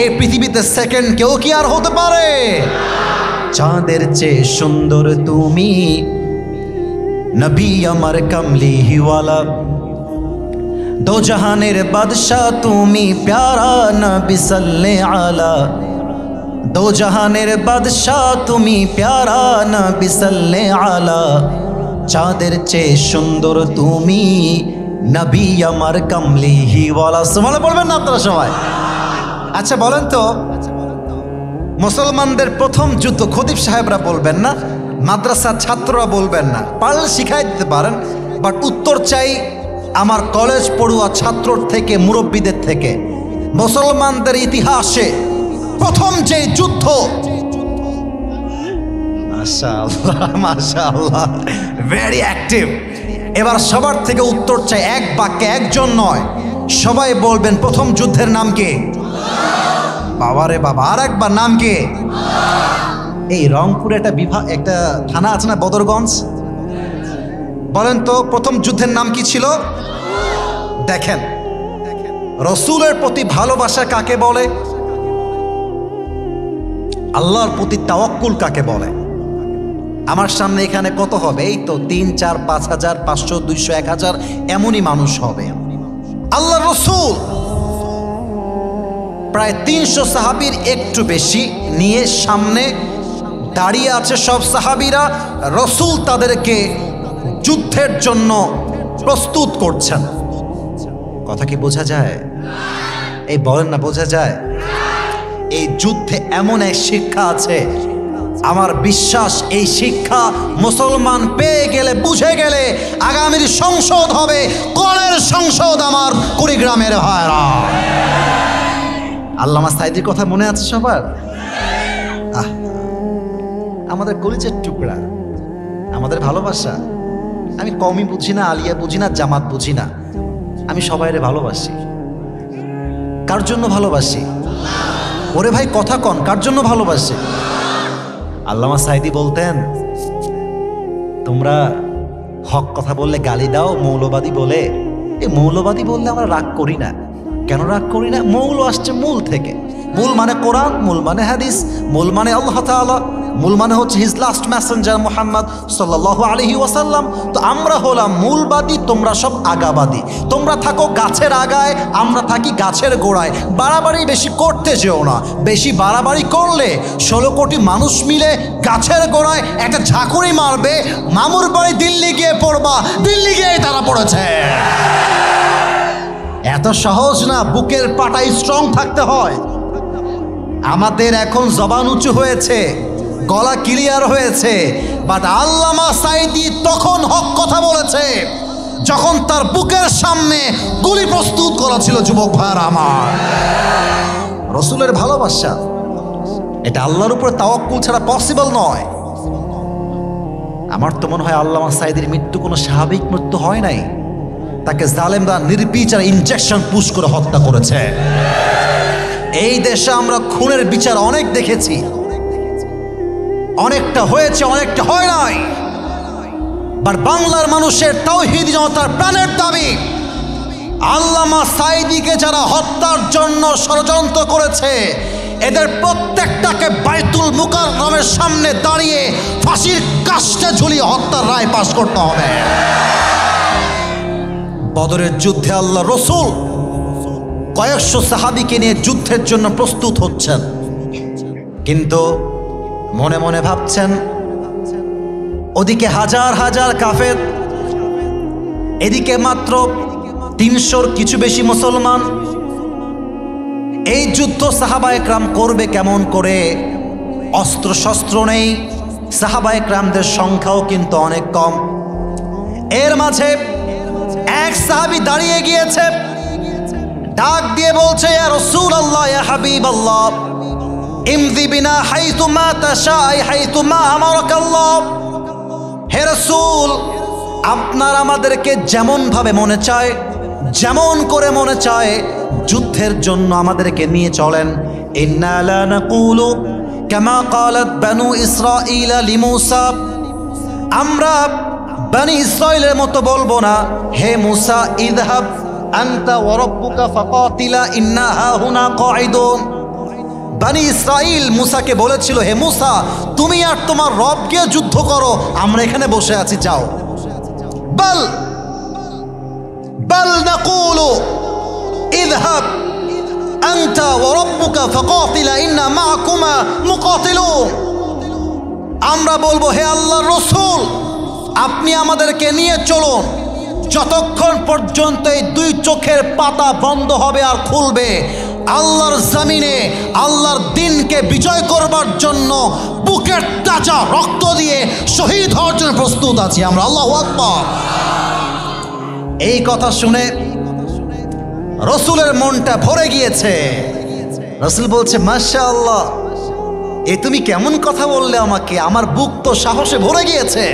S1: এই পৃথিবীতে সেকেন্ড কেউ কি আর হতে পারে? চাঁদের চেয়ে সুন্দর তুমি, নবী আমার কামলি হিওয়ালা, দো জাহানের বাদশাহ তুমি, প্যারা নবী সাল্লাল্লাহু আলা, দো জাহানের বাদশাহ তুমি, প্যারা নবী সাল্লাল্লাহু আলা, চাঁদের চেয়ে সুন্দর তুমি, নবী আমার কামলি হিওয়ালা। সুবহানাল্লাহ বলবেন না আপনারা সবাই? আচ্ছা বলেন তো, মুসলমানদের প্রথম যুদ্ধ, খতিব সাহেবরা বলবেন না, মাদ্রাসার ছাত্ররা বলবেন না, পারলে শিখাই দিতে পারেন, বাট উত্তর চাই আমার কলেজ পড়ুয়া ছাত্রর থেকে, মুরব্বীদের থেকে। মুসলমানদের ইতিহাসে প্রথম যে যুদ্ধ, মাশাআল্লাহ মাশাআল্লাহ, ভেরি অ্যাক্টিভ। এবার সবার থেকে উত্তর চাই, এক বাক্যে, একজন নয়, সবাই বলবেন প্রথম যুদ্ধের নাম কি? বাবারে বাবা, আর একবার নাম কি? এই রংপুরে একটা বিভাগ, একটা থানা আছে না, বদরগঞ্জ, বলেন তো প্রথম যুদ্ধের নাম কি ছিল? দেখেন, রসুলের প্রতি ভালোবাসা কাকে বলে? আল্লাহর প্রতি তাওয়াক্কুল কাকে বলে? আমার সামনে এখানে কত হবে? এই তো 3, 4, 5 হাজার, 500, 200, 1000 এমনই মানুষ হবে। আল্লাহ রসুল প্রায় 300 সাহাবীর একটু বেশি নিয়ে সামনে দাঁড়িয়ে আছে সব সাহাবীরা। রসুল তাদেরকে যুদ্ধের জন্য প্রস্তুত করছেন। কথা কি বোঝা যায়? এই বলেন না, বোঝা যায়? এই যুদ্ধে এমন এক শিক্ষা আছে, আমার বিশ্বাস এই শিক্ষা মুসলমান পেয়ে গেলে, বুঝে গেলে আগামীর সংসদ হবে কোরআনের সংসদ আমার কুড়িগ্রামের ভাইরা। আল্লামা সাঈদীর কথা মনে আছে সবার? আমাদের কলিজার টুকরা, আমাদের ভালোবাসা। আমি কওমি বুঝি না, আলিয়া বুঝি না, জামাত বুঝি না, আমি সবাইরে ভালোবাসি। কার জন্য ভালোবাসি? ওরে ভাই কথা কন, কার জন্য ভালোবাসি? আল্লামা সাঈদী বলতেন, তোমরা হক কথা বললে গালি দাও মৌলবাদী বলে। এই মৌলবাদী বললে আমরা রাগ করি না। কেন রাগ করি না? মৌল আসছে মূল থেকে। মূল মানে কোরআন, মূল মানে হাদিস, মূল মানে আল্লাহ তাআলা, মূল মানে হচ্ছে হিজ লাস্ট মেসেঞ্জার মুহাম্মদ সাল্লাল্লাহু আলাইহি ওয়াসাল্লাম। তো আমরা হলাম মূলবাদী, তোমরা সব আগাবাদী। তোমরা থাকো গাছের আগায়, আমরা থাকি গাছের গোড়ায়। বাড়াবাড়ি বেশি করতে যেও না, বেশি বাড়াবাড়ি করলে 16 কোটি মানুষ মিলে গাছের গোড়ায় একটা ঝাঁকুনি মারবে, মামুর বাড়ি দিল্লি গিয়ে পড়বা, দিল্লি গিয়ে তারা পড়েছে। এত সহজ না, বুকের পাটায় স্ট্রং থাকতে হয়। আমাদের এখন জবান উঁচু হয়েছে, গলা ক্লিয়ার হয়েছে, বাট আল্লামা সাঈদী তখন হক কথা বলেছে যখন তার বুকের সামনে গুলি প্রস্তুত করা ছিল। যুবক ভাইরা আমার, রসুলের ভালোবাসা এটা আল্লাহর উপরে তাওয়াক্কুল ছাড়া পসিবল নয়। আমার তো মনে হয় আল্লামা সাঈদীর মৃত্যু কোনো স্বাভাবিক মৃত্যু হয় নাই, তাকে জালেমরা নির্বিচার ইনজেকশন পুশ করে হত্যা করেছে। এই দেশে আমরা খুনের বিচার অনেক দেখেছি, অনেকটা হয়েছে, অনেকটা হয় নাই। বাট বাংলার মানুষের তাওহীদি জনতার প্রাণের দাবি, আল্লামা সাঈদীকে যারা হত্যার জন্য ষড়যন্ত্র করেছে, এদের প্রত্যেকটাকে বাইতুল মুকাররমের সামনে দাঁড়িয়ে ফাঁসির কাস্টে ঝুলিয়ে হত্যার রায় পাশ করতে হবে। বদরের যুদ্ধে আল্লাহ রসুল কয়েকশো সাহাবীকে নিয়ে যুদ্ধের জন্য প্রস্তুত হচ্ছেন, কিন্তু মনে মনে ভাবছেন ওদিকে হাজার হাজার কাফের, এদিকে মাত্র 300-র কিছু বেশি মুসলমান। এই যুদ্ধ সাহাবায়ে কেরাম করবে কেমন করে? অস্ত্র শস্ত্র নেই, সাহাবায়ে কেরামদের সংখ্যাও কিন্তু অনেক কম। এর মাঝে এক সাহাবী দাঁড়িয়ে গিয়েছে, ডাক দিয়ে বলছে, ইয়া রাসূলুল্লাহ, ইয়া হাবিবাল্লাহ, ইমদি বিনা হাইতুমা তাশাই হাইতুমা আমারাকাল্লাহ। হে রাসূল, আপনার আমাদেরকে যেমন ভাবে মনে চায়, যেমন করে মনে চায় যুদ্ধের জন্য আমাদেরকে নিয়ে চলেন। ইন্না লা নাকুলু কামা ক্বালাত বানু ইসরাঈল লিমূসা, আমরা বনি ইসরাঈলের মতো বলবো না, হে মূসা ইযহাব আনতা ওয়া রাব্বুকা ফাকাতিলা ইন্না হাহুনা কাঈদুন। বনি ইসরাঈল মূসাকে বলেছিল, হে মূসা, তুমি আর তোমার রব গিয়ে যুদ্ধ করো, আমরা এখানে বসে আছি, যাও। বাল নাকুলু ইযহাব আনতা ওয়া রাব্বুকা ফাকাতিলা ইন্না মাআকুমা মুকাতিলুন। আমরা বলবো, হে আল্লাহর রাসূল, আপনি আমাদেরকে নিয়ে চলুন, যতক্ষণ পর্যন্ত এই দুই চোখের পাতা বন্ধ হবে আর খুলবে, আল্লাহর জমিনে আল্লাহর দ্বীনকে বিজয় করবার জন্য বুকের তাজা রক্ত দিয়ে শহীদ হওয়ার জন্য প্রস্তুত আছি আমরা। আল্লাহু আকবার। এই কথা শুনে রসুলের মনটা ভরে গিয়েছে। রসুল বলছে, মাশাআল্লাহ, এ তুমি কেমন কথা বললে আমাকে, আমার বুক তো সাহসে ভরে গিয়েছে।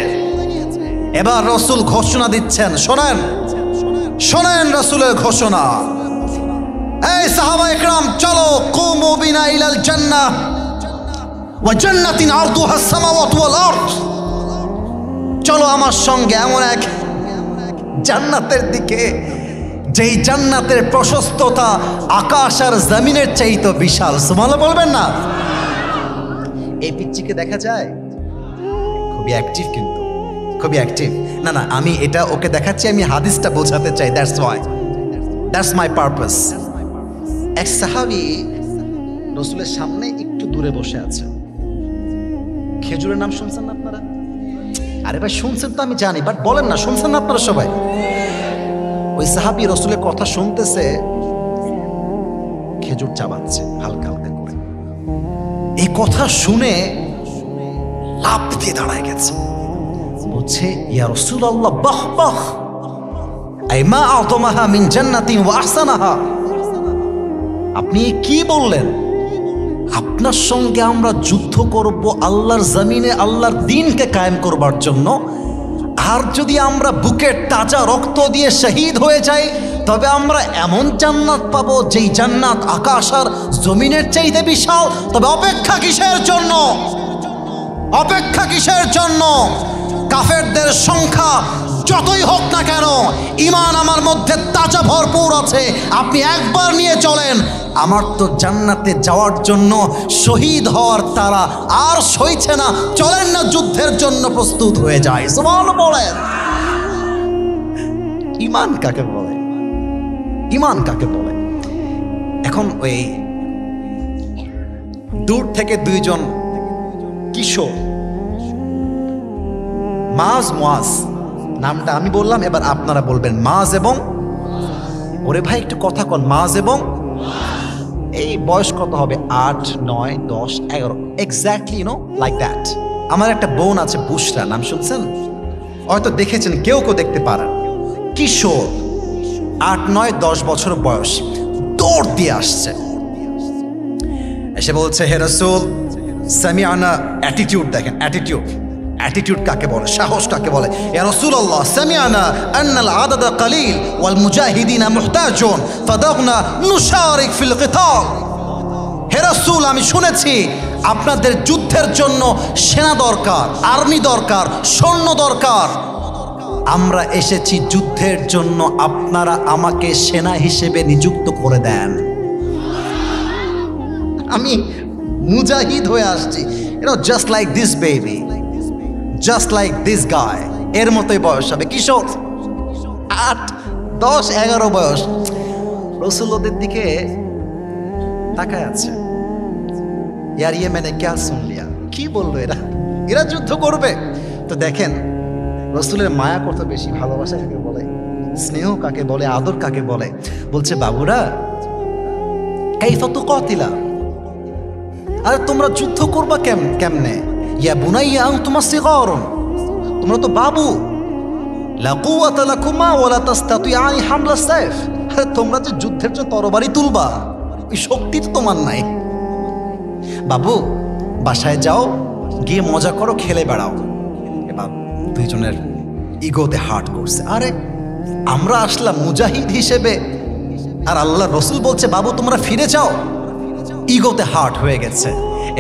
S1: এবার রসুল ঘোষণা দিচ্ছেন, শোনেন শোনেন রসুলের ঘোষণা। এই সাহাবা ইকরাম, চলো, কুমু বিনা ইলাল জান্নাহ ওয়া জান্নাতিন আরদুহাস সামাওয়াতু ওয়াল আরদ। চলো আমার সঙ্গে এমন এক জান্নাতের দিকে, যেই জান্নাতের প্রশস্ততা আকাশ আর জমিনের চাইতে বিশাল। সুবহানাল্লাহ বলবেন না? এই পিচ্চিকে দেখা যায়, খুবই অ্যাক্টিভ, কিন্তু খুবই অ্যাক্টিভ। না না, আমি এটা ওকে দেখাচ্ছি, আমি হাদিসটা বোঝাতে চাই। That's my purpose. এক সাহাবী রসুলের সামনে একটু দূরে বসে আছে। খেজুরের নাম শুনছেন না আপনারা? আরে ভাই, শুনছেন তো আমি জানি, বাট বলেন না, শুনছেন না আপনারা সবাই? ওই সাহাবী রসুলের কথা শুনতেছে, খেজুর চাবাচ্ছে হালকা হালকা করে। এই কথা শুনে লাফ দিয়ে দাঁড়ায় গেছে, বলছে, ইয়া রাসূলুল্লাহ, বাহ বাহ, আই মা আ'তামাহা মিন জান্নাতিন ওয়া আহসানাহা। আপনি কি বললেন? আপনার সঙ্গে আমরা যুদ্ধ করব আল্লাহর জমিনে আল্লাহর দ্বীনকে কায়েম করবার জন্য, আর যদি আমরা বুকের তাজা রক্ত দিয়ে শহীদ হয়ে যাই, তবে আমরা এমন জান্নাত পাবো যেই জান্নাত আকাশ আর জমিনের চাইতে বিশাল। তবে অপেক্ষা কিসের জন্য? অপেক্ষা কিসের জন্য? কাফেরদের সংখ্যা যতই হোক না কেন, ঈমান আমার মধ্যে তাজা ভরপুর আছে। আপনি একবার নিয়ে চলেন, আমার তো জান্নাতে যাওয়ার জন্য শহীদ হওয়ার তারা আর সইছে না। চলেন না, যুদ্ধের জন্য প্রস্তুত হয়ে যায়। সুবহানাল্লাহ বলেন। ঈমান কাকে বলে? ঈমান কাকে বলে? এখন ওই দূর থেকে দুইজন কিশোর, মাজ মুয়াজ, নামটা আমি বললাম, এবার আপনারা বলবেন মাজ এবং, ওরে ভাই একটু কথা কন, মাজ এবং, এই বয়স কত হবে? 8, 9, 10, 11, এক্স্যাক্টলি, লাইক দ্যাট। আমার একটা বোন আছে বুশরা, নাম শুনছেন? হয়তো দেখেছেন, কেউ কেউ দেখতে পারেন। কিশোর, 8, 9, 10 বছর বয়স, দৌড় দিয়ে আসছে, এসে বলছে, হে রাসূল, সামিআনা। অ্যাটিটিউড দেখেন, অ্যাটিটিউড কাকে বলে, সাহস কাকে বলে। ইয়া রাসূলুল্লাহ, সামিআনা আন্নাল আদাদা কালিল ওয়াল মুজাহিদিনা মুহতাজুন ফাদাগনা নুশারিক ফিল কিতাল। হে রাসূল, আমি শুনেছি আপনাদের যুদ্ধের জন্য সেনা দরকার, আর্মি দরকার, সৈন্য দরকার। আমরা এসেছি যুদ্ধের জন্য, আপনারা আমাকে সেনা হিসেবে নিযুক্ত করে দেন। আমি মুজাহিদ হয়ে আসছি, just like this baby, just like this গায়। এর মতোই বয়স হবে, কিশোর, 8, 10, 11 বয়স। রসুল ওদের দিকে তাকায় আছে, ইয়ার ইয়ে মানে ক্যা শুন লিয়া, কি বললো এরা, এরা যুদ্ধ করবে? তো দেখেন রসুলের মায়া কত বেশি, ভালোবাসা কাকে বলে, স্নেহ কাকে বলে, আদর কাকে বলে। বলছে, বাবুরা, কাইফা তুকাতিলা, আরে তোমরা যুদ্ধ করবা কেমনে? ইয়া বুনাইয়া আনতুমা সিগারুন, তোমরা তো বাবু। লা কুওয়াতা লাকুমা ওয়ালা তাসতাতিআনি হামলা সাইফ, আরে তোমরা যে যুদ্ধের জন্য তরবারি তুলবা, এই শক্তি তো তোমার নাই। বাবু, বাসায় যাও, গিয়ে মজা করো, খেলে বেড়াও। এবার দুইজনের ইগোতে হার্ট করছে, আরে আমরা আসলাম মুজাহিদ হিসেবে, আর আল্লাহ রসুল বলছে বাবু তোমরা ফিরে যাও। ইগোতে হার্ট হয়ে গেছে।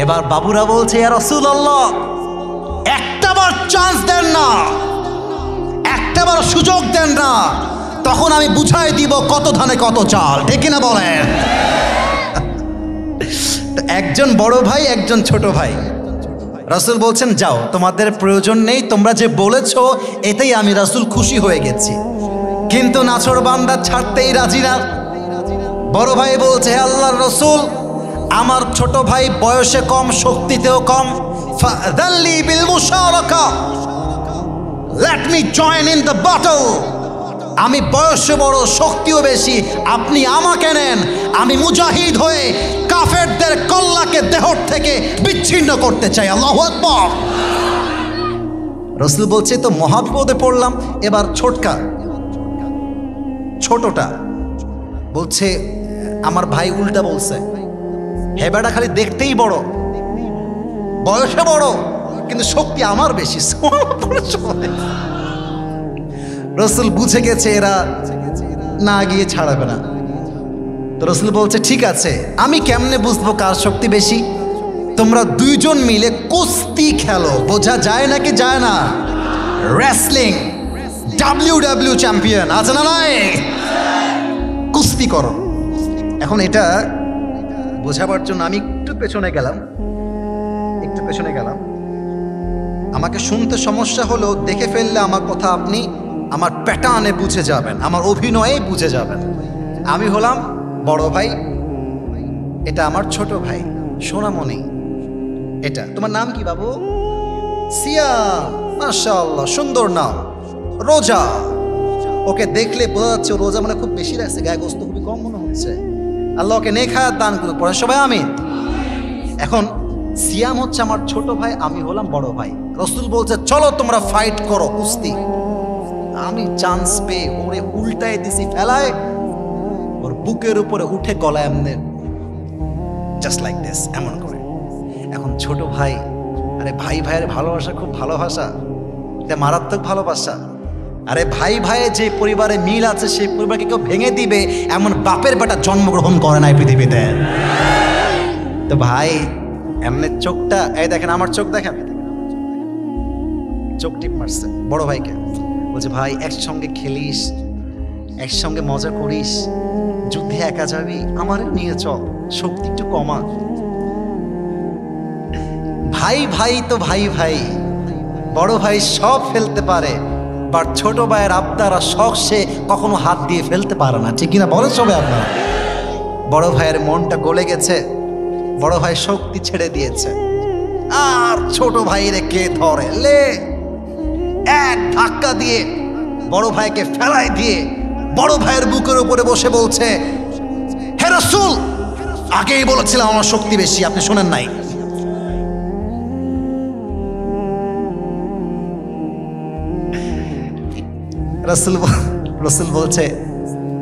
S1: এবার বাবুরা বলছে, ইয়া রাসূলুল্লাহ, একটাবার চান্স দেন না, একটাবার সুযোগ দেন না, তখন আমি বুঝাই দিব কত ধানে কত চাল, ঠিক কিনা বলেন? একজন বড় ভাই, একজন ছোট ভাই। রাসূল বলছেন, যাও, তোমাদের প্রয়োজন নেই, তোমরা যে বলেছো এতেই আমি রাসূল খুশি হয়ে গেছি। কিন্তু নাছর বান্দা ছাড়তেই রাজি না। বড় ভাই বলছে, হে আল্লাহর রাসূল, আমার ছোট ভাই বয়সে কম, শক্তিতেও কম, ফাযাল্লি বিল মুশারাকা, let me join in the battle. আমি বয়সে বড়, শক্তিও বেশি, আপনি আমাকে নেন, আমি মুজাহিদ হয়ে কাফেরদের কল্লাকে দেহর থেকে বিচ্ছিন্ন করতে চাই। আল্লাহু আকবার। রাসূল বলছে তো মহাবিপদে পড়লাম। এবার ছোটটা বলছে আমার ভাই উল্টা বলছে, হে বেটা খালি দেখতেই বড়, বয়সে বড়, কিন্তু শক্তি আমার বেশি। রাসূল বুঝে গেছে এরা না গিয়ে ছাড়াবে না। তো রাসূল বলছে ঠিক আছে, আমি কেমনে বুঝবো কার শক্তি বেশি? তোমরা দুইজন মিলে কুস্তি খেলো। বোঝা যায় নাকি যায় না? রেসলিং WW চ্যাম্পিয়ন আছে না নাই? কুস্তি করো। এখন এটা বোঝাবার জন্য আমি একটু পেছনে গেলাম। আমাকে শুনতে সমস্যা হলেও দেখে ফেললে আমার কথা আপনি আমার প্যাটার্নে বুঝে যাবেন, আমার অভিনয়ে বুঝে যাবেন। আমি হলাম বড় ভাই, এটা আমার ছোট ভাই সোনামণি। এটা তোমার নাম কি বাবু? সিয়াম। মাশাআল্লাহ, সুন্দর নাম। রোজা, ওকে দেখলে বোঝা যাচ্ছে রোজা মানে খুব বেশি রাখছে, গায়ে গোস্ত খুবই কম মনে হচ্ছে। আল্লাহ ওকে নেক হায়াত দান করুন, পড়ে সবাই আমিন। এখন সিয়াম হচ্ছে আমার ছোট ভাই, আমি হলাম বড় ভাই। রাসূল বলছে চলো তোমরা ফাইট করো, কুস্তি। আমি চান্স পেয়ে ওরে উল্টায় দিছি, ফেলায় ওর বুকের উপরে উঠে গলায় এমনি জাস্ট লাইক দিস, এমন করে। এখন ছোট ভাই, আরে ভাই ভাইয়ের ভালোবাসা খুব ভালোবাসা, এটা মারাত্মক ভালোবাসা। আরে ভাই ভাইয়ের যে পরিবারে মিল আছে সেই পরিবারকে কেউ ভেঙে দিবে এমন বাপের বেটা জন্মগ্রহণ করে নাই পৃথিবীতে। তো ভাই এমনি চোখটা, এই দেখেন আমার চোখ দেখেন, চোখ টিপ মারছে বড় ভাইকে। বলছে ভাই একসঙ্গে খেলিস, একসঙ্গে মজা করিস, যুদ্ধে একা যাবি, আমার নিয়ে চল, শক্তি একটু কমা। ভাই ভাই তো ভাই ভাই, বড় ভাই সব ফেলতে পারে, বাট ছোট ভাইয়ের আবদার আর শখ সে কখনো হাত দিয়ে ফেলতে পারে না, ঠিক কিনা বলেন সবাই আপনারা? বড় ভাইয়ের মনটা গলে গেছে, বড় ভাই শক্তি ছেড়ে দিয়েছে, আর ছোট ভাইরে কে ধরে? লে এক ধাক্কা দিয়ে বড় ভাইকে ফেলাই দিয়ে বড় ভাইয়ের বুকের উপরে বসে বলছে, হে রাসূল, আগেই বলেছিলাম আমার শক্তি বেশি, আপনি শোনেন নাই। রাসূল বলছে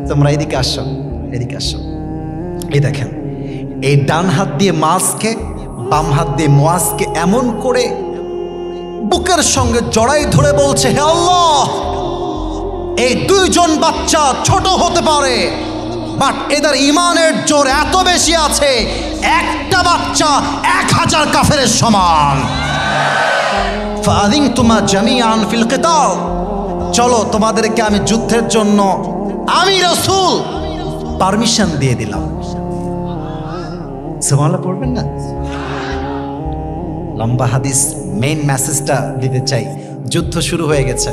S1: তোমরা এদিকে আসো, এদিকে আসো। এই দেখেন, এই ডান হাত দিয়ে মাছকে, বাম হাত দিয়ে মুয়াজকে এমন করে বুকের সঙ্গে জড়াই ধরে বলছে, হে আল্লাহ, এই দুইজন বাচ্চা ছোট হতে পারে, বাট এদের ইমানের জোর এত বেশি আছে, একটা বাচ্চা 1000 কাফেরের সমান। ফাআযিনতুমা জামিআন ফিল কিতাল, চলো তোমাদেরকে আমি যুদ্ধের জন্য আমি রাসূল পারমিশন দিয়ে দিলাম। সুবহানাল্লাহ পড়বেন না? লম্বা হাদিস, মেইন মেসেজটা দিতে চাই। যুদ্ধ শুরু হয়ে গেছে।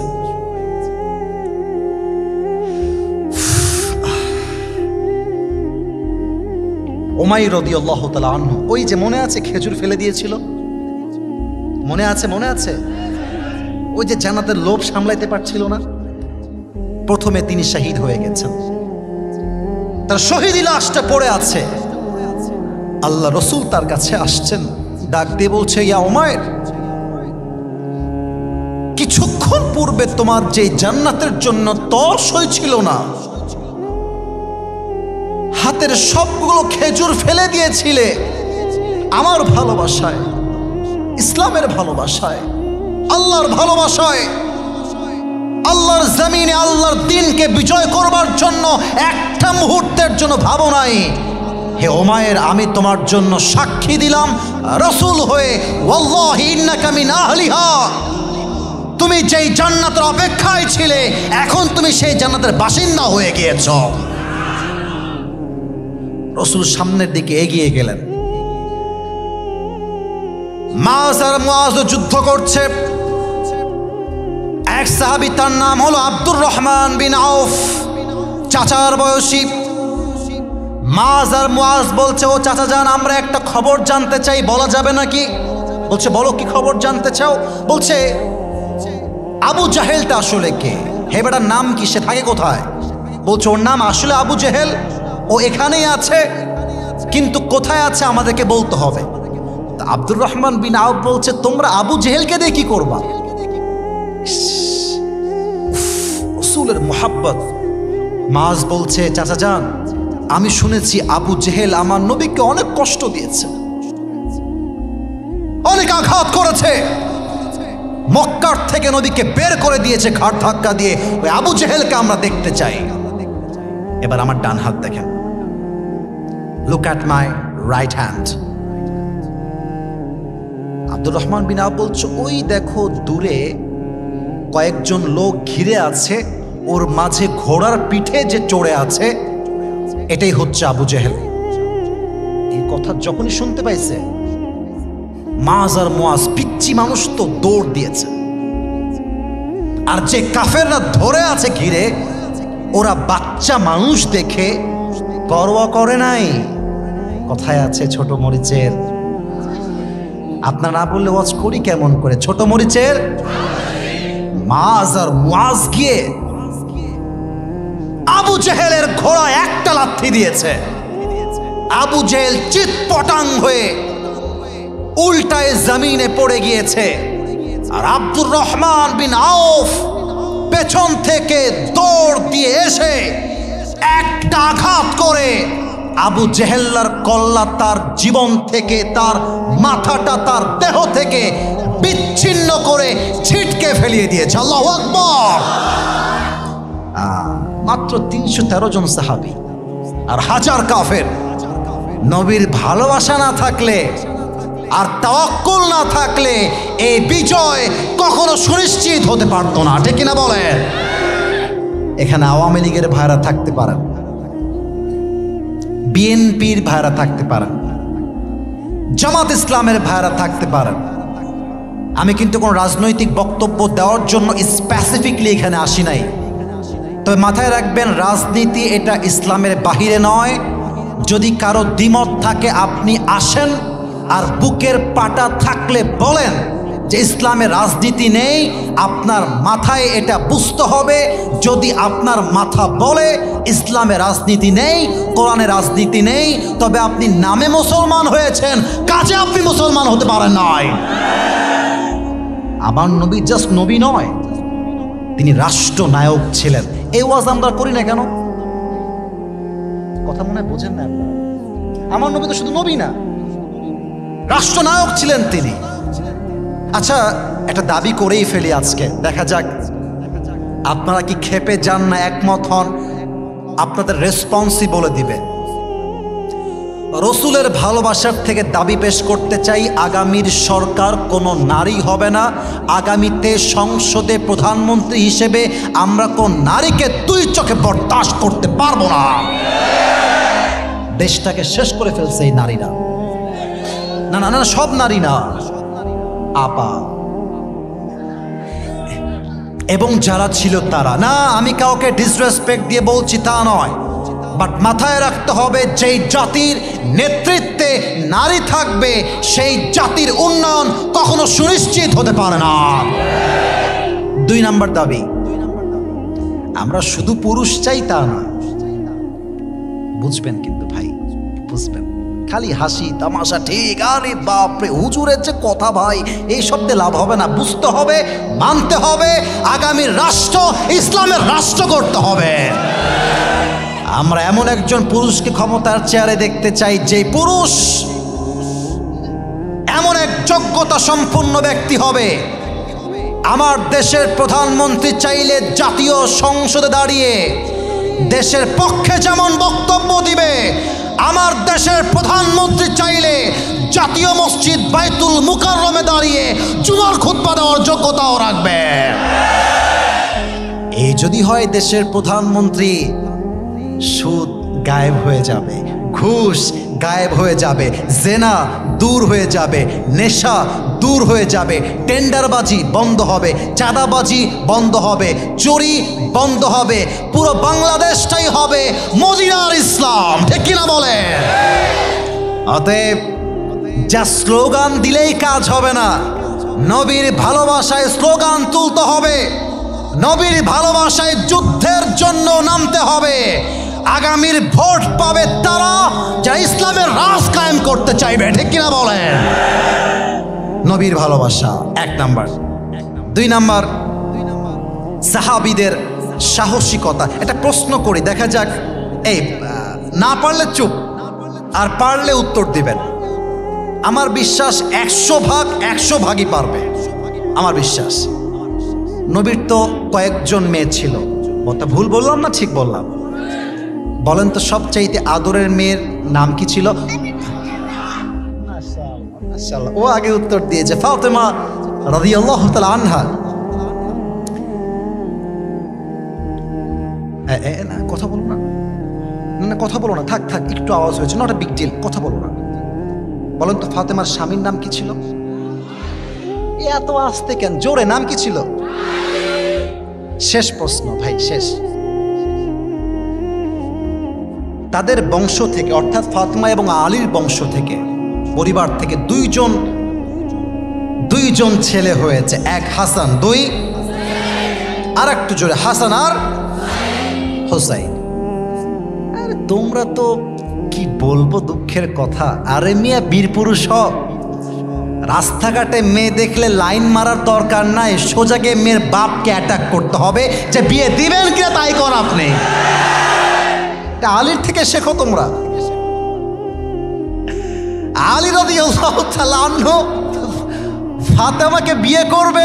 S1: উমাইর রাদিয়াল্লাহু তাআলা আনহু, ওই যে মনে আছে খেজুর ফেলে দিয়েছিল, মনে আছে ওই যে জান্নাতের লোভ সামলাইতে পারছিল না, প্রথমে তিনি শহীদ হয়ে গেছেন, তার শহীদ লাশটা পড়ে আছে। আল্লাহ রাসূল তার কাছে আসছেন, ডাক দিয়ে বলছে, ইয়া উমাইর, কিছুক্ষণ পূর্বে তোমার যে জান্নাতের জন্য তর্স হয়েছিল না, হাতের সবগুলো খেজুর ফেলে দিয়েছিলে আমার ভালোবাসায়, ইসলামের ভালোবাসায়, আল্লাহর ভালোবাসায়, আল্লাহর জমিনে আল্লাহর দ্বীনকে বিজয় করবার জন্য একটা মুহূর্তের জন্য ভাবো নাই। হে উমাইর, আমি তোমার জন্য সাক্ষী দিলাম রাসূল হয়ে, ওয়াল্লাহি ইন্নাকা মিন আহলিহা, তুমি যেই জান্নাতের অপেক্ষায় ছিলে এখন তুমি সেই জান্নাতের বাসিন্দা হয়ে গিয়েছ। রাসূল সামনের দিকে এগিয়ে গেলেন। মাআজ আর মুআজ যুদ্ধ করছে। এক সাহাবী, তার নাম হলো আব্দুর রহমান বিন আউফ, চাচার বয়সী। মাআজ আর মুআজ বলছে, ও চাচা যান, আমরা একটা খবর জানতে চাই, বলা যাবে নাকি? বলছে বলো, কি খবর জানতে চাও? বলছে আবু জাহেলটা আসলে কে? হে বেটার নাম কি, সে থাকে কোথায়? বলছে ওর নাম আসলে আবু জেহেল, ও এখানেই আছে, কিন্তু কোথায় আছে আমাদেরকে বলতে হবে। তা আব্দুর রহমান বিন আউফ বলছে তোমরা আবু জেহেলকে দিয়ে কি করবা? রাসূলের মুহাব্বত। মাজ বলছে চাচা যান, আমি শুনেছি আবু জেহেল আমার নবীকে অনেক কষ্ট দিয়েছে, অনেক আঘাত করেছে, মক্কার থেকে নবীকে বের করে দিয়েছে ঘাট ধাক্কা দিয়ে। ওই আবু জেহেলকে আমরা দেখতে চাই। এবার আমার ডান হাত দেখেন, look at my right hand. Abdur Rahman bin Auf বলছে ওই দেখো দূরে কয়েকজন লোক ঘিরে আছে, ওর মাঝে ঘোড়ার পিঠে যে চড়ে আছে এটাই হচ্ছে আবু জেহেল। এই কথা যখনই শুনতে পাইছে মাজ আর মুয়াজ, পিচ্চি মানুষ তো দৌড় দিয়েছে, আর যে কাফেররা ধরে আছে ঘিরে ওরা বাচ্চা মানুষ দেখে পরোয়া করে নাই। কথায় আছে ছোট মরিচের, আপনার না বললে ওয়াজ করি কেমন করে, ছোট মরিচের। মাজ আর মুয়াজ গিয়ে আবু জেহেলের ঘোড়া একটা লাথি দিয়েছে। আবু জেহেল চিৎপটাং হয়ে উল্টায় জমিনে পড়ে গিয়েছে, আর আব্দুর রহমান বিন আউফ পেছন থেকে দৌড় দিয়ে এসে একটা আঘাত করে আবু জেহেল্লার কল্লা তার জীবন থেকে, তার মাথাটা তার দেহ থেকে বিচ্ছিন্ন করে ছিটকে ফেলিয়ে দিয়েছে। আল্লাহু আকবার। মাত্র 313 জন সাহাবী আর হাজার কাফের। নবীর ভালোবাসা না থাকলে আর তাওয়াক্কুল না থাকলে এই বিজয় কখনো সুনিশ্চিত হতে পারতো না, ঠিক কিনা বলেন? এখানে আওয়ামী লীগের ভাইরা থাকতে পারেন, বিএনপির ভাইরা থাকতে পারেন, জামাত ইসলামের ভাইরা থাকতে পারেন। আমি কিন্তু কোনো রাজনৈতিক বক্তব্য দেওয়ার জন্য স্পেসিফিকলি এখানে আসি নাই। তবে মাথায় রাখবেন, রাজনীতি এটা ইসলামের বাহিরে নয়। যদি কারো দ্বিমত থাকে আপনি আসেন, আর বুকের পাটা থাকলে বলেন যে ইসলামে রাজনীতি নেই। আপনার মাথায় এটা বুঝতে হবে। যদি আপনার মাথা বলে ইসলামে রাজনীতি নেই, কোরআনে রাজনীতি নেই, তবে আপনি নামে মুসলমান হয়েছেন, কাজে আপনি মুসলমান হতে পারেন নাই। আমার নবী জাস্ট নবী নয়, তিনি রাষ্ট্রনায়ক ছিলেন। এই ওয়াজ আমরা করি না কেন? কথা মনে হয় বোঝেন না আপনারা। আমার নবী তো শুধু নবী না, রাষ্ট্রনায়ক ছিলেন তিনি। আচ্ছা, একটা দাবি করেই ফেলি আজকে, দেখা যাক আপনারা কি খেপে যান না একমত হন। আপনাদের রেসপন্সই বলে দিবে। রসুলের ভালোবাসার থেকে দাবি পেশ করতে চাই, আগামীর সরকার কোনো নারী হবে না। আগামীতে সংসদে প্রধানমন্ত্রী হিসেবে আমরা কোন নারীকে দুই চোখে বরদাস্ত করতে পারবো না। দেশটাকে শেষ করে ফেলছে এই নারীরা। না না না, সব নারী না আপা, এবং যারা ছিল তারা না। আমি কাউকে ডিসরেসপেক্ট দিয়ে বলছি তা নয়, বাট মাথায় রাখতে হবে যেই জাতির নেতৃত্বে নারী থাকবে সেই জাতির উন্নয়ন কখনো সুনিশ্চিত হতে পারে না। 2 নাম্বার দাবি, আমরা শুধু পুরুষ চাই তা না। বুঝবেন কিন্তু ভাই, বুঝবেন। খালি হাসি তামাশা ঠিক, আরে বাপরে হুজুরের যে কথা ভাই, এই শব্দে লাভ হবে না। বুঝতে হবে, মানতে হবে, আগামী রাষ্ট্র ইসলামের রাষ্ট্র করতে হবে। আমরা এমন একজন পুরুষকে ক্ষমতার চেয়ারে দেখতে চাই, যে পুরুষ এমন এক যোগ্যতা সম্পন্ন ব্যক্তি হবে। আমার দেশের প্রধানমন্ত্রী চাইলে জাতীয় সংসদে দাঁড়িয়ে দেশের পক্ষে যেমন বক্তব্য দিবে, আমার দেশের প্রধানমন্ত্রী চাইলে জাতীয় মসজিদ বাইতুল মুকাররমে দাঁড়িয়ে জুমার খুতবা দেওয়ার যোগ্যতাও রাখবে। এই যদি হয় দেশের প্রধানমন্ত্রী, সুদ গায়েব হয়ে যাবে, ঘুষ গায়েব হয়ে যাবে, জেনা দূর হয়ে যাবে, নেশা দূর হয়ে যাবে, টেন্ডারবাজি বন্ধ হবে, চাঁদাবাজি বন্ধ হবে, চুরি বন্ধ হবে, পুরো বাংলাদেশটাই হবে মদিনার ইসলাম, ঠিক কিনা বলে? অতএব যা স্লোগান দিলেই কাজ হবে না, নবীর ভালোবাসায় স্লোগান তুলতে হবে। নবীর ভালোবাসায় যুদ্ধের জন্য নামতে হবে। আগামীর ভোট পাবে তারা যারা ইসলামের রাজ কায়েম করতে চাইবে, ঠিক কিনা বলেন? নবীর ভালোবাসা 1 নাম্বার। 2 নাম্বার, সাহাবীদের সাহসিকতা। এটা প্রশ্ন করি, দেখা যাক, এই না পারলে চুপ, আর পারলে উত্তর দিবেন। আমার বিশ্বাস 100 ভাগই পারবে, আমার বিশ্বাস। নবীর তো কয়েকজন মেয়ে ছিল, বলতে ভুল বললাম না ঠিক বললাম? বলেন তো সবচাইতে আদরের মেয়ের নাম কি ছিল? মাশাআল্লাহ, ও আগে উত্তর দিয়েছে, ফাতেমা রাদিয়াল্লাহু তাআলা আনহা। না কথা বলো না, না কথা বলো না, থাক থাক, একটু আওয়াজ হয়েছে, নট এ বিগ ডিল, কথা বলো না। বলেন তো ফাতেমার স্বামীর নাম কি ছিল? এত আসতে কেন, জোরে, নাম কি ছিল? শেষ প্রশ্ন ভাই, শেষ। তাদের বংশ থেকে, অর্থাৎ ফাতেমা এবং আলীর বংশ থেকে, পরিবার থেকে দুইজন ছেলে হয়েছে। 1 হাসান, 2 আর একটু জোরে, হাসান আর হোসাইন। আরে তোমরা তো কি বলবো দুঃখের কথা। আরে মিয়া বীর পুরুষ হ, রাস্তাঘাটে মেয়ে দেখলে লাইন মারার দরকার নাই, সোজাকে মেয়ের বাপকে অ্যাটাক করতে হবে যে বিয়ে দিবেন কিনা তাই কর আপনি। আলীর থেকে শেখো তোমরা। আলী রাদিয়াল্লাহু তাআলা আনহু ফাতেমাকে বিয়ে করবে,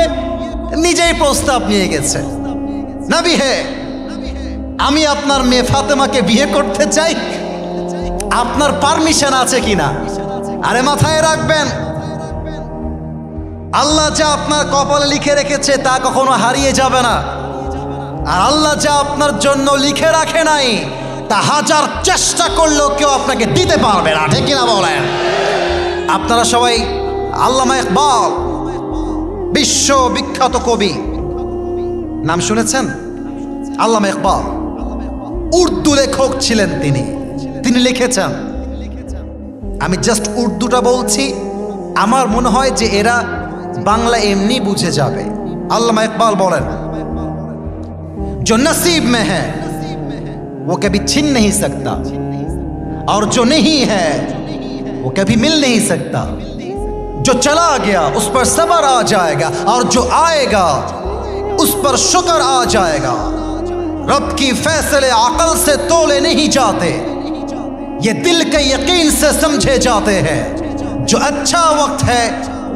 S1: নিজেই প্রস্তাব নিয়ে গেছে, নবী হে আমি আপনার মেয়ে ফাতেমাকে বিয়ে করতে চাই, আপনার পারমিশন আছে কিনা? আরে মাথায় রাখবেন, আল্লাহ যা আপনার কপালে লিখে রেখেছে তা কখনো হারিয়ে যাবে না, আর আল্লাহ যা আপনার জন্য লিখে রাখে নাই তা 1000 চেষ্টা করলেও কেউ আপনাকে দিতে পারবে না, ঠিক কিনা বলেন? আপনারা সবাই আল্লামা ইকবাল, বিশ্ববিখ্যাত কবি, নাম শুনেছেন? আল্লামা ইকবাল উর্দু লেখক ছিলেন, তিনি লিখেছেন, আমি জাস্ট উর্দুটা বলছি, আমার মনে হয় যে এরা বাংলা এমনি বুঝে যাবে। আল্লামা ইকবাল বলেন, जो नसीब में है वो कभी छिन नहीं सकता, और जो नहीं है वो कभी मिल नहीं सकता, जो चला गया उस पर सब्र आ जाएगा, और जो आएगा उस पर शुक्र आ जाएगा। रब की फैसले अकल से तोले नहीं जाते, ये दिल के यकीन से समझे जाते हैं। जो अच्छा वक्त है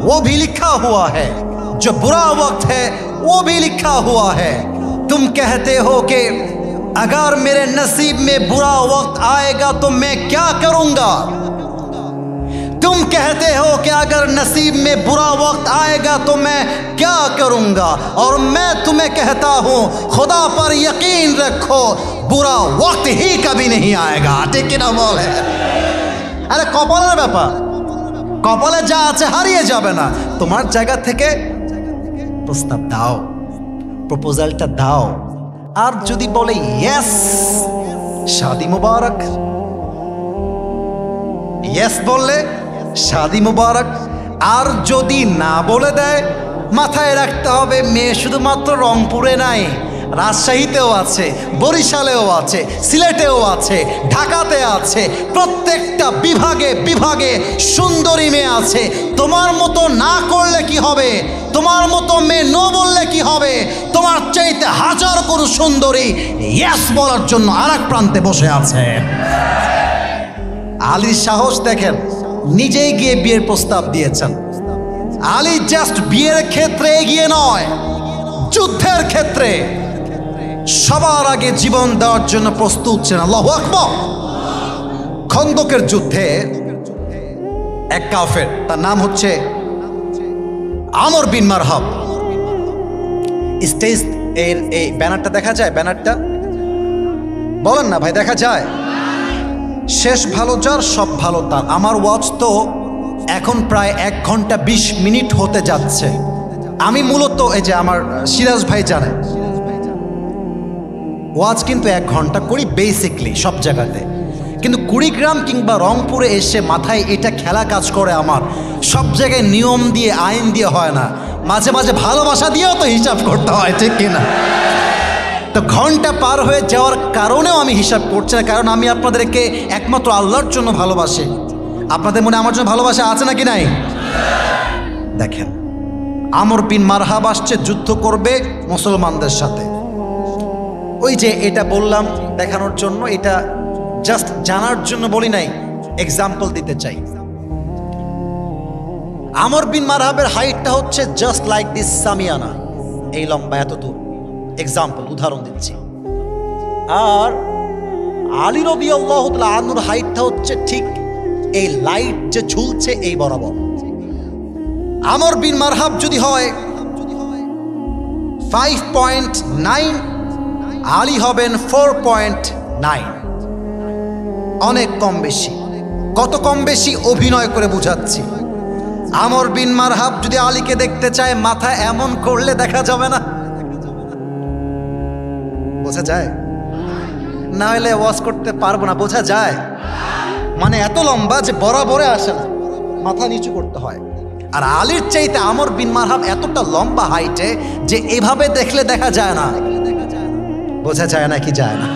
S1: वो भी लिखा हुआ है, जो बुरा वक्त है वो भी लिखा हुआ है। तुम कहते हो कि अगर मेरे नसीब में बुरा वक्त आएगा तो मैं क्या करूंगा, तुम कहते हो कि अगर नसीब में बुरा वक्त आएगा तो मैं क्या करूंगा, और मैं तुम्हें कहता हूं खुदा पर यकीन रखो बुरा वक्त ही कभी नहीं आएगा, ठीक ना बोले? अरे कपालेर ব্যাপার, কপালে যা আছে হারিয়ে যাবে না। তোমার জায়গা থেকে প্রস্তাব দাও, প্রপোজালটা দাও, আর যদি বলে ইয়েস, শাদি মুবারক, ইয়েস বললে শাদি মুবারক, আর যদি না বলে দেয় মাথায় রাখতে হবে মেয়ে শুধুমাত্র রংপুরে নাই, রাজশাহীতেও আছে, বরিশালেও আছে, সিলেটেও আছে, ঢাকাতে আছে, প্রত্যেকটা বিভাগে বিভাগে সুন্দরী মেয়ে আছে। তোমার মতো না করলে কি হবে, তোমার মতো মেয়ে নো বললে কি হবে, তোমার চাইতে 1000 কোটি সুন্দরী ইয়েস বলার জন্য আরেক প্রান্তে বসে আছে। আলীর সাহস দেখেন, নিজেই গিয়ে বিয়ের প্রস্তাব দিয়েছেন। আলী জাস্ট বিয়ের ক্ষেত্রে এগিয়ে নয়, যুদ্ধের ক্ষেত্রে সবার আগে জীবন দেওয়ার জন্য প্রস্তুত ছিলেন। আল্লাহু আকবার। খন্দকের যুদ্ধে এক কাফের, তার নাম হচ্ছে আমর বিন মারহাব। স্টেজ এর এই ব্যানারটা দেখা যায়, ব্যানারটা বলেন না ভাই, দেখা যায়? শেষ ভালো যার সব ভালো তার। আমার ওয়াচ তো এখন প্রায় 1 ঘন্টা 20 মিনিট হতে যাচ্ছে। আমি মূলত এই যে আমার সিরাজ ভাই জানে, ওয়াজ কিন্তু 1 ঘন্টা করি বেসিকলি সব জায়গাতে, কিন্তু কুড়িগ্রাম কিংবা রংপুরে এসে মাথায় এটা খেলা কাজ করে আমার। সব জায়গায় নিয়ম দিয়ে আইন দিয়ে হয় না, মাঝে মাঝে ভালোবাসা দিয়েও তো হিসাব করতে হয়, ঠিক কিনা? তো ঘন্টা পার হয়ে যাওয়ার কারণেও আমি হিসাব করছি না, কারণ আমি আপনাদেরকে একমাত্র আল্লাহর জন্য ভালোবাসি। আপনাদের মনে আমার জন্য ভালোবাসা আছে নাকি নাই? দেখেন, আমর বিন মারহাব আসছে যুদ্ধ করবে মুসলমানদের সাথে। ওই যে এটা বললাম দেখানোর জন্য, এটা জাস্ট জানার জন্য বলি নাই, এক্সাম্পল দিতে চাই। আমর বিন মারহাবের হাইটটা হচ্ছে জাস্ট লাইক দিস সামিয়ানা, এই লম্বা এত দূর, এক্সাম্পল উদাহরণ দিচ্ছি। আর আলী রাদিয়াল্লাহু তাআলা আনহুর হাইটটা হচ্ছে ঠিক এই লাইট যে ঝুলছে এই বরাবর। আমর বিন মারহাব যদি হয় 5.9, আলী হবেন 4.9, অনেক কম বেশি। কত কম বেশি অভিনয় করে বুঝাচ্ছি। আমর বিন মারহাব যদি আলীকে দেখতে চায়, মাথা এমন করলে দেখা যাবে না, বোঝা যায়? না হলে ওয়াজ করতে পারবো না, বোঝা যায়? মানে এত লম্বা যে বরাবরে আসে না, মাথা নিচু করতে হয়। আর আলীর চাইতে আমর বিন মারহাব এতটা লম্বা হাইটে যে এভাবে দেখলে দেখা যায় না। বোঝা যায় না কি যায় না?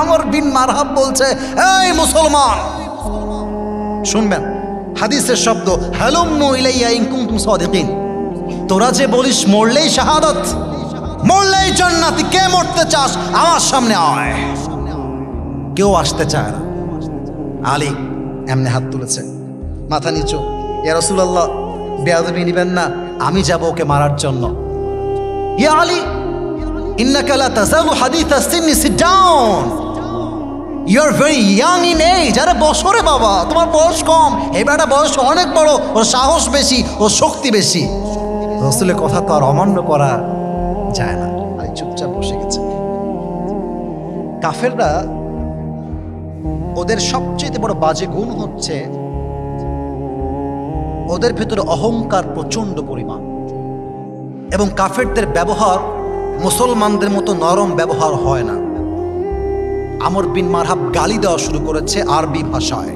S1: আমর বিন মারহাব বলছে, এই মুসলমান শুনবেন, হাদিসের শব্দ, হালুম্মু ইলাইয়া ইন কুনতুম সাদিকিন। তোরা যে বলিস মরলেই শাহাদাত, মরলেই জান্নাতি, কে মরতে চাস আমার সামনে আয়। কেউ আসতে চায় না। আলী এমনি হাত তুলেছে, মাথা নিচু, ইয়া রাসূলুল্লাহ বেয়াদবি নিবেন না, আমি যাব ওকে মারার জন্য। ইয়া আলী ইন্নাকা লা তাযালু হাদিথা সিন্নি, sit down, you are very young in age. আরে বছরে বাবা, তোমার বয়স কম, এই বেটা বয়স অনেক বড়, ওর সাহস বেশি, ওর শক্তি বেশি। রাসূলের কথা তো আর অমান্য করা যায় না। আলী চুপচাপ বসে গেছে। কাফেররা, ওদের সবচেয়ে বড় বাজে গুণ হচ্ছে ওদের ভেতরে অহংকার প্রচন্ড পরিমাণ, এবং কাফেরদের ব্যবহার মুসলমানদের মতো নরম ব্যবহার হয় না। আমর বিন মারহাব গালি দেওয়া শুরু করেছে আরবি ভাষায়,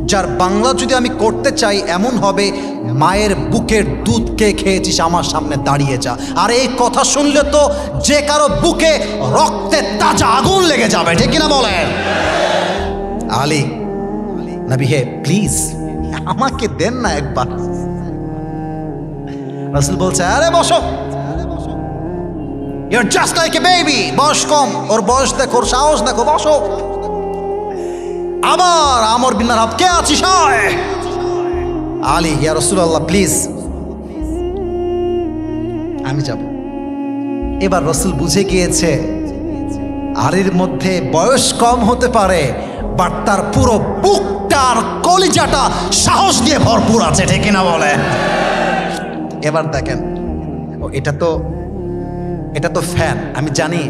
S1: যার বাংলা যদি আমি করতে চাই এমন হবে, মায়ের বুকের দুধ কে খেয়েছিস আমার সামনে দাঁড়িয়ে যা। আর এই কথা শুনলে তো যে কারো বুকে রক্তে তাজা আগুন লেগে যাবে, ঠিক কিনা বলেন? আলী, নবী হে প্লিজ আমাকে দেন না একবার। রাসূল বলছে, আরে বসো, You're just like a baby. বয়স কম, ওর বয়স দেখো, ওর সাহস দেখো, বসো। আবার আমর বিন মারহাব, কে আছিস আয়। আলী, ইয়া রাসূলুল্লাহ প্লিজ আমি যাব। এবার রাসূল বুঝে গিয়েছে আলীর মধ্যে বয়স কম হতে পারে, বাট তার পুরো বুকটার কলিজাটা সাহস দিয়ে ভরপুর আছে, ঠিক কিনা বলে? এবার দেখেন, এটা তো ফ্যান, আমি জানি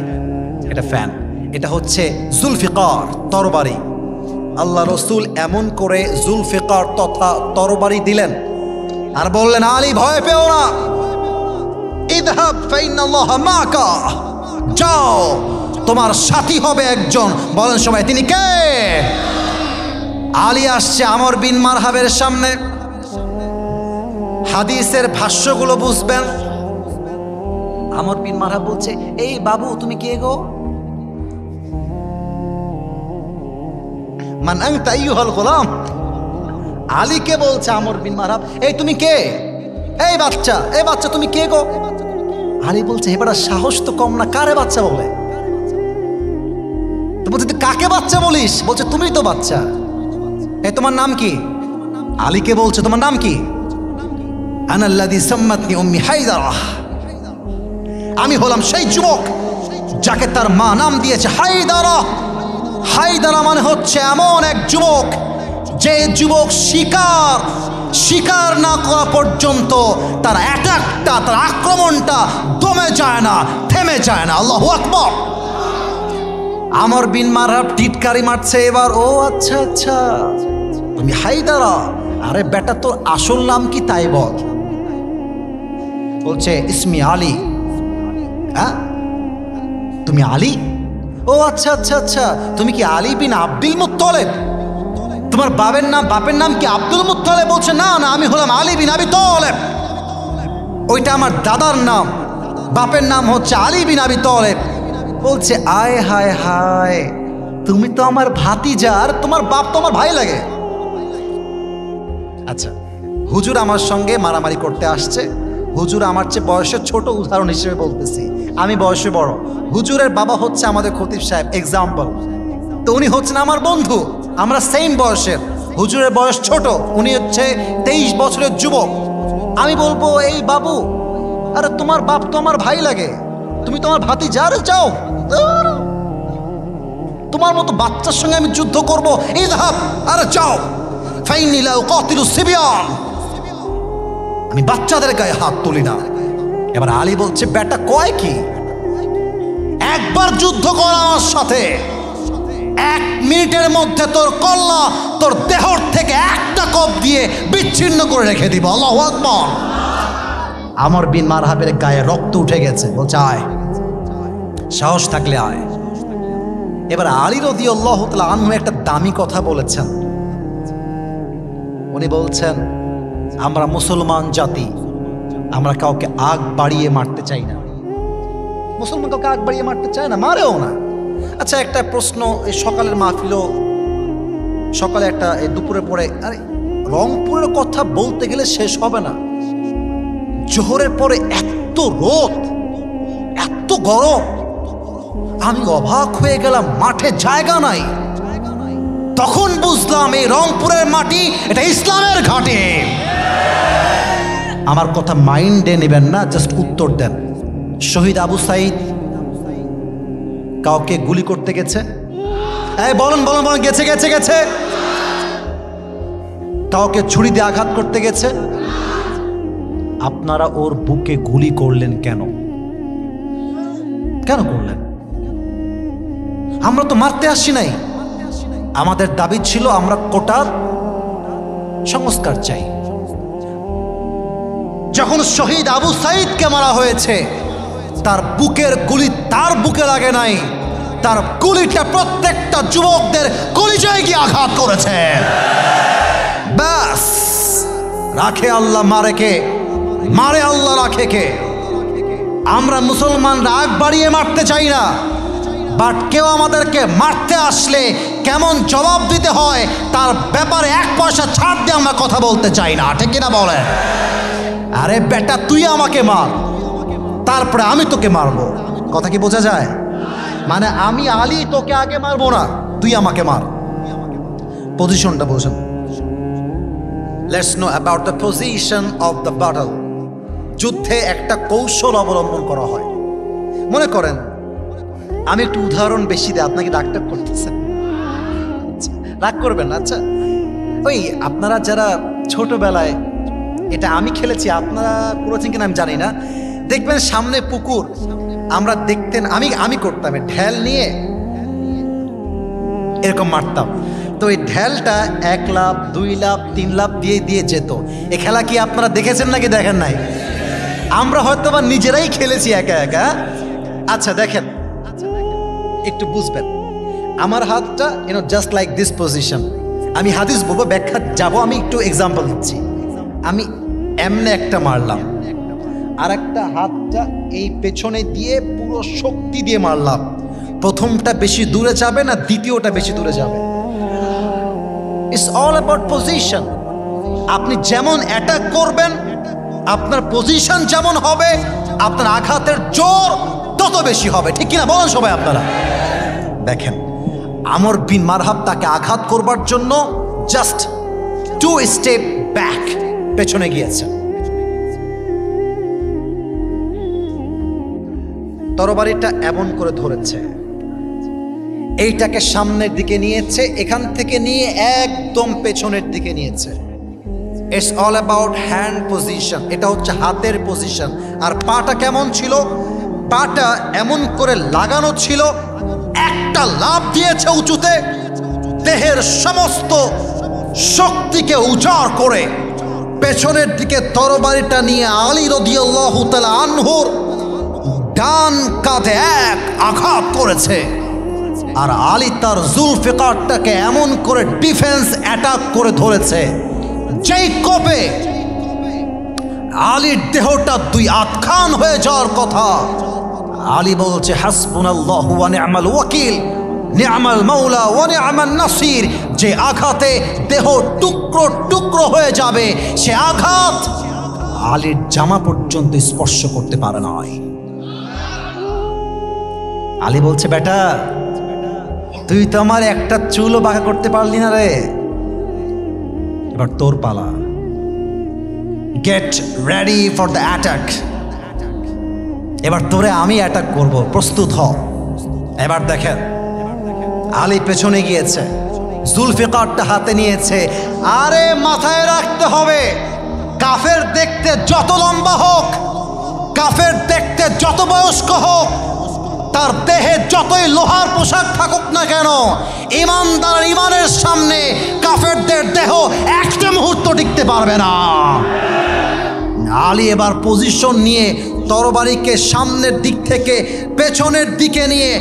S1: এটা ফ্যান, এটা হচ্ছে জুলফিকার, তরবারি। আল্লাহ রসুল এমন করে জুলফিকার তথা তরবারি দিলেন আর বললেন, আলী ভয় পেও না, ইযহাব ফাইন্নাল্লাহা মাকা, যাও তোমার সাথী হবে একজন। বলেন সবাই, তিনি কে? আলী আসছে আমর বিন মারহাবের সামনে। হাদিসের ভাষ্যগুলো বুঝবেন। আমর বিন মারহাব বলছে, এই বাবু তুমি কে গো? মান আনতা আইয়ুহাল গোলাম। আলীকে বলছে আমর বিন মারহাব, এই তুমি কে? এই বাচ্চা তুমি কে গো? আলী বলছে, এবার সাহস তো কম না, কারে বাচ্চা বলে? তো বলছে, তুই কাকে বাচ্চা বলিস? বলছে, তুমি তো বাচ্চা। এই তোমার নাম কি? আলীকে বলছে, তোমার নাম কি? আনাল্লাযী সাম্মাতনি উম্মি হায়দারা, আমি হলাম সেই যুবক যাকে তার মা নাম দিয়েছে হায়দারা। হায়দারা মানে হচ্ছে এমন এক যুবক, যে যুবক শিকার না করা পর্যন্ত তার অ্যাটাকটা, তার আক্রমণটা দমে যায় না, থেমে যায় না। আল্লাহু আকবার। আমর বিন মারহাব টিটকারি মারছে এবার, ও আচ্ছা আচ্ছা তুমি হায়দারা, আরে বেটা তোর আসল নাম কি তাই বল। বলছে, ইসমি আলী। হ্যাঁ তুমি আলী? ও আচ্ছা আচ্ছা আচ্ছা, তুমি কি আলী বিন আব্দুল মুত্তালিব? তোমার বাপের নাম কি আব্দুল মুত্তালিব? বলছে, না না, আমি হলাম আলী বিন আবি তালেব, ওইটা আমার দাদার নাম। বাপের নাম হচ্ছে আলী বিন আবি তালেব। বলছে আয় হায় হায়, তুমি তো আমার ভাতিজা আর তোমার বাপ তো আমার ভাই লাগে। আচ্ছা, হুজুর আমার সঙ্গে মারামারি করতে আসছে। হুজুর আমার চেয়ে বয়সে ছোট, উদাহরণ হিসেবে বলতেছি, আমি বয়সে বড়। হুজুরের বাবা হচ্ছে আমাদের খতিব সাহেব, এক্সাম্পল। তো উনি হচ্ছেন আমার বন্ধু, আমরা সেম বয়সের। হুজুরের বয়স ছোট, উনি হচ্ছে 23 বছরের যুবক। আমি বলবো এই বাবু, আরে তোমার বাপ তো আমার ভাই লাগে, তুমি তোমার ভাতিজা, আরে যাও, তোমার মতো বাচ্চার সঙ্গে আমি যুদ্ধ করবো, ইযহাব, আরে যাও, ফাইন্নী লা উকাতিলু সিবিয়ান, আমি বাচ্চাদের গায়ে হাত তুলি না। এবার আলী বলছে বেটা কয় কি, একবার যুদ্ধ কর আমার সাথে, 1 মিনিটের মধ্যে তোর কল্লা তোর দেহর থেকে একটা কোপ দিয়ে বিচ্ছিন্ন করে রেখে দিব। আল্লাহু আকবার। আমর বিন মারহাবের গায়ে রক্ত উঠে গেছে, বলছে আয়, সাহস থাকলে আয়। এবার আলী রাদিয়াল্লাহু তাআলা আনহু একটা দামি কথা বলেছেন। উনি বলছেন আমরা মুসলমান জাতি, আমরা কাউকে আগ বাড়িয়ে মারতে চাই না। মুসলমান কাউকে আগ বাড়িয়ে মারতে চায় না, মারেও না। আচ্ছা, একটা প্রশ্ন, এই সকালের মাহফিল, সকালে একটা এই দুপুরে পরে, আরে রংপুরের কথা বলতে গেলে শেষ হবে না। জোহরের পরে এত রোদ, এত গরম, আমি অবাক হয়ে গেলাম, মাঠে জায়গা নাই। তখন বুঝলাম এই রংপুরের মাটি এটা ইসলামের ঘাটে। আমার কথা মাইন্ডে নেবেন না, জাস্ট উত্তর দেন। শহীদ আবু সাইদ কাউকে গুলি করতে গেছে? এই বলেন বলেন বলেন, গেছে গেছে গেছে। কাউকে ছুরি দিয়ে আঘাত করতে গেছে? আপনারা ওর বুকে গুলি করলেন কেন? কেন করলেন? আমরা তো মারতে আসি নাই। আমাদের দাবি ছিল আমরা কোটার সংস্কার চাই। যখন শহীদ আবু সাইদকে মারা হয়েছে, তার বুকের গুলি তার বুকে লাগে নাই, তার গুলিটা প্রত্যেকটা যুবকদের কলিজায় গিয়ে আঘাত করেছে। ব্যাস, রাখে আল্লাহ, মারে কে? মারে আল্লাহ, রাখে কে? আমরা মুসলমান রাগ বাড়িয়ে মারতে চাই না, বাট কেউ আমাদেরকে মারতে আসলে কেমন জবাব দিতে হয় তার ব্যাপারে 1 পয়সা ছাড় দিয়ে আমরা কথা বলতে চাই না, ঠিক কিনা বলেন? আরে বেটা তুই আমাকে মার, তারপরে আমি তোকে মারবো, কথা কি বোঝা যায়? মানে আমি আলী তোকে আগে মারবো না, তুই আমাকে মার। পজিশনটা বোঝেন। Let's know about the position of the battle. যুদ্ধে একটা কৌশল অবলম্বন করা হয়। মনে করেন আমি একটু উদাহরণ বেশি দিই, আপনাকে রাগটা করতেছেন, রাগ করবেন না। আচ্ছা, ওই আপনারা যারা ছোটবেলায়, এটা আমি খেলেছি, আপনারা করেছেন কিনা আমি জানি না, দেখবেন সামনে পুকুর, আমরা দেখতেন, আমি করতাম, ঢেল নিয়ে এরকম মারতাম। তো এই ঢেলটা 1 লাফ 2 লাফ 3 লাফ দিয়ে দিয়ে যেত। এ খেলা কি আপনারা দেখেছেন নাকি দেখেন নাই? আমরা হয়তো বা নিজেরাই খেলেছি একা একা। আচ্ছা দেখেন, একটু বুঝবেন, আমার হাতটা জাস্ট লাইক দিস পজিশন। আমি হাদিস বলবো, ব্যাখ্যা যাব, আমি একটু এক্সাম্পল দিচ্ছি। আমি এমনে একটা মারলাম, আর একটা হাতটা এই পেছনে দিয়ে পুরো শক্তি দিয়ে মারলাম। প্রথমটা বেশি দূরে যাবে না দ্বিতীয়টা বেশি দূরে যাবে? It's all about position. আপনি যেমন অ্যাটাক করবেন, আপনার পজিশন যেমন হবে, আপনার আঘাতের জোর তত বেশি হবে, ঠিক কিনা বলেন সবাই আপনারা? দেখেন, আমর বিন মারহাব তাকে আঘাত করবার জন্য জাস্ট 2 স্টেপ ব্যাক, পেছনে গিয়েছে। তরবারিটা এমন করে ধরেছে, এইটাকে সামনের দিকে নিয়েছে, এখান থেকে নিয়ে একদম পেছনের দিকে নিয়েছে। It's all about hand position. এটা হচ্ছে হাতের পজিশন। আর পাটা কেমন ছিল? পাটা এমন করে লাগানো ছিল, একটা লাফ দিয়েছে উঁচুতে, দেহের সমস্ত শক্তিকে উজাড় করে পেছনের দিকে তরবারিটা নিয়ে আলী রাদিয়াল্লাহু তাআলা আনহুর ডান কাঁধে এক আঘাত করেছে। আর আলী তার জুলফিকারটাকে এমন করে ডিফেন্স অ্যাটাক করে ধরেছে, যেই কোপে আলীর দেহটা 2 আধখান হয়ে যাওয়ার কথা। আলী বলছে হাসবুনাল্লাহু ওয়া নি'মাল ওয়াকিল, নি'মাল মাওলা ওয়া নি'মান নাসির। যে আঘাতে দেহ টুকরো টুকরো হয়ে যাবে, সে আঘাত আলীর জামা পর্যন্ত স্পর্শ করতে পারে নাই। আলী বলছে বেটা, তুই তো আমার একটা চুলও বাঁকা করতে পারলি না রে, এবার তোর পালা। Get ready for the attack. এবার তোরে আমি অ্যাটাক করব, প্রস্তুত হ। এবার দেখেন আলী পেছনে গিয়েছে, জুলফিকারটা হাতে নিয়েছে। আরে মাথায় রাখতে হবে, কাফের দেখতে যত লম্বা হোক, কাফের দেখতে যত বয়স্ক হোক, তার দেহে যতই লোহার পোশাক থাকুক না কেন, ইমানদার ইমানের সামনে কাফেরদের দেহ একটা মুহূর্ত টিকতে পারবে না। আলী এবার পজিশন নিয়ে তরবারিকে সামনের দিক থেকে পেছনের দিকে নিয়ে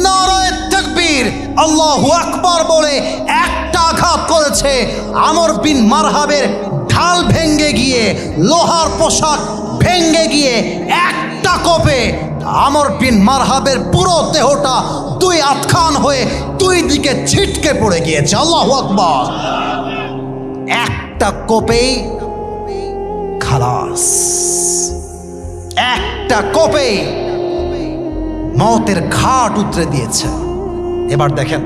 S1: নারায়ে তাকবীর, আল্লাহু আকবার বলে একটা আঘাত করেছে। আমর বিন মারহাবের ঢাল ভেঙ্গে গিয়ে, লোহার পোশাক ভেঙ্গে গিয়ে একটা কোপে আমর বিন মারহাবের পুরো দেহটা 2 আধখান হয়ে 2 দিকে ছিটকে পড়ে গিয়েছে। আল্লাহু আকবার। একটা কোপেই খালাস, একটা কোপে মওতের ঘাট উতরে দিয়েছে। এবার দেখেন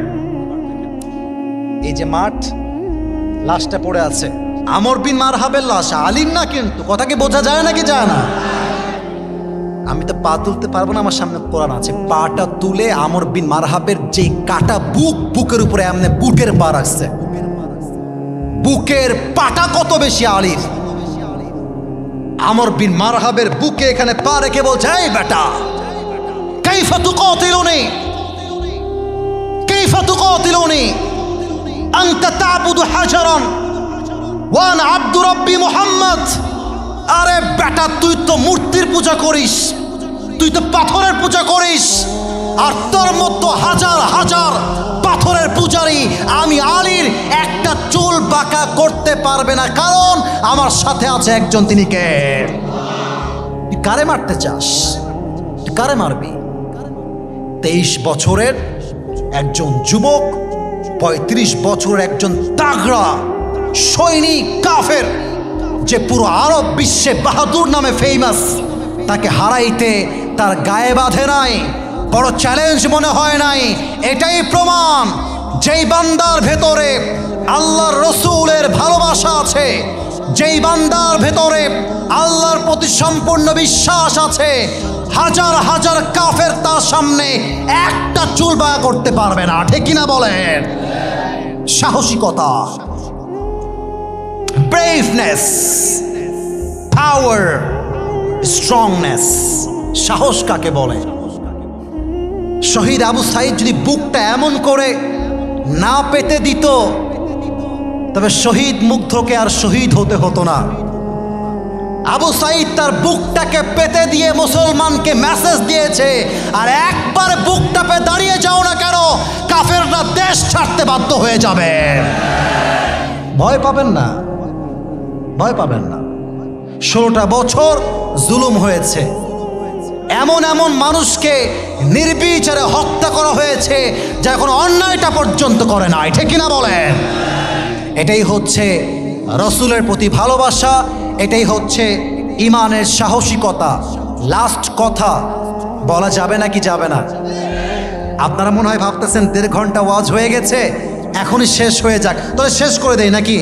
S1: এই যে মাঠ, লাশটা পড়ে আছে আমর বিন মারহাবের লাশ, আলীর না। কিন্তু কথা কি বোঝা যায় নাকি যায় না? আমি তো পা তুলতে পারবো না, আমার সামনে কোরআন আছে। পাটা তুলে আমর বিন মারহাবের যে কাটা বুক, বুকের উপরে এমনি বুকের পা রাখছে। বুকের পাটা কত বেশি আলীর। আমর বিন মারহাবের বুকে এখানে পা রেখে বলছে, এই বেটা, কাইফা তুকাতিলুনি, কাইফা তুকাতিলুনি আনতা তা'বুদু হাজারান ওয়া আনা আবদু রাব্বি মুহাম্মদ। আরে বেটা, তুই তো মূর্তির পূজা করিস, তুই তো পাথরের পূজা করিস, আর তোর মতো হাজার হাজার পাথরের পূজারী আমি আলীর একটা চুল বাঁকা করতে পারবে না, কারণ আমার সাথে আছে একজন। তিনি কে? তুই কারে মারতে চাস? তুই কারে মারবি? 23 বছরের একজন যুবক, 35 বছরের একজন তাগড়া সৈনিক কাফের, যে পুরো আরব বিশ্বে বাহাদুর নামে ফেমাস, তাকে হারাইতে তার গায়ে বাঁধে নাই, বড় চ্যালেঞ্জ মনে হয় নাই। এটাই প্রমাণ, যেই বান্দার ভেতরে আল্লাহর রসুলের ভালোবাসা আছে, যেই বান্দার ভেতরে আল্লাহর প্রতি সম্পূর্ণ বিশ্বাস আছে, হাজার হাজার কাফের তার সামনে একটা চুল বাঁকা করতে পারবে না। ঠিক কিনা বলেন? সাহসিকতা, ব্রেভনেস, পাওয়ার, স্ট্রংনেস। সাহস কাকে বলে? শহীদ আবু সাঈদ যদি বুকটা এমন করে না পেতে দিত, তবে শহীদ মুগ্ধকে আর শহীদ হতে হতো না। আবু সাঈদ তার বুকটাকে পেতে দিয়ে মুসলমানকে মেসেজ দিয়েছে, আর একবার বুকটা পেতে দাঁড়িয়ে যাও না কেন, কাফেররা দেশ ছাড়তে বাধ্য হয়ে যাবে। ভয় পাবেন না, ভয় পাবেন না। 16টা বছর জুলুম হয়েছে, এমন এমন মানুষকে নির্বিচারে হত্যা করা হয়েছে যা এখন অন্যায়টা পর্যন্ত করে নাই। ঠিক কিনা বলেন? এটাই হচ্ছে রসুলের প্রতি ভালোবাসা, এটাই হচ্ছে ইমানের সাহসিকতা। লাস্ট কথা বলা যাবে নাকি যাবে না? আপনারা মনে হয় ভাবতেছেন 1.5 ঘন্টা ওয়াজ হয়ে গেছে, এখনই শেষ হয়ে যাক। তাহলে শেষ করে দেই নাকি?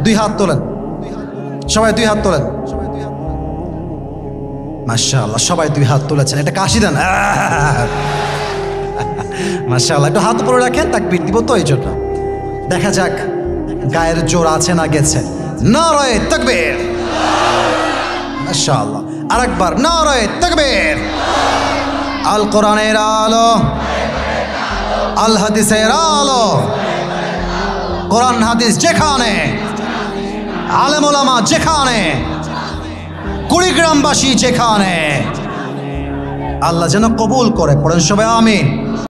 S1: 2 হাত তোলেন, সবাই 2 হাত তোলেন। মাশাআল্লাহ, সবাই 2 হাত তুলেছেন। এটা কাশি দেন। মাশাআল্লাহ, একটু হাত উপরে রাখেন, তাকবীর দিব তো এই জন্য। দেখা যাক গায়ের জোর আছে না গেছে। নারায়ে তাকবীর। মাশাআল্লাহ, আরেকবার নারায়ে তাকবীর। আল কোরআনের আলো, আল হাদিসের আলো, কোরআন হাদিস যেখানে, আলেম ওলামা যেখানে, কুড়িগ্রামবাসী যেখানে, আল্লাহ যেন কবুল করে। পড়েন সবাই আমিন।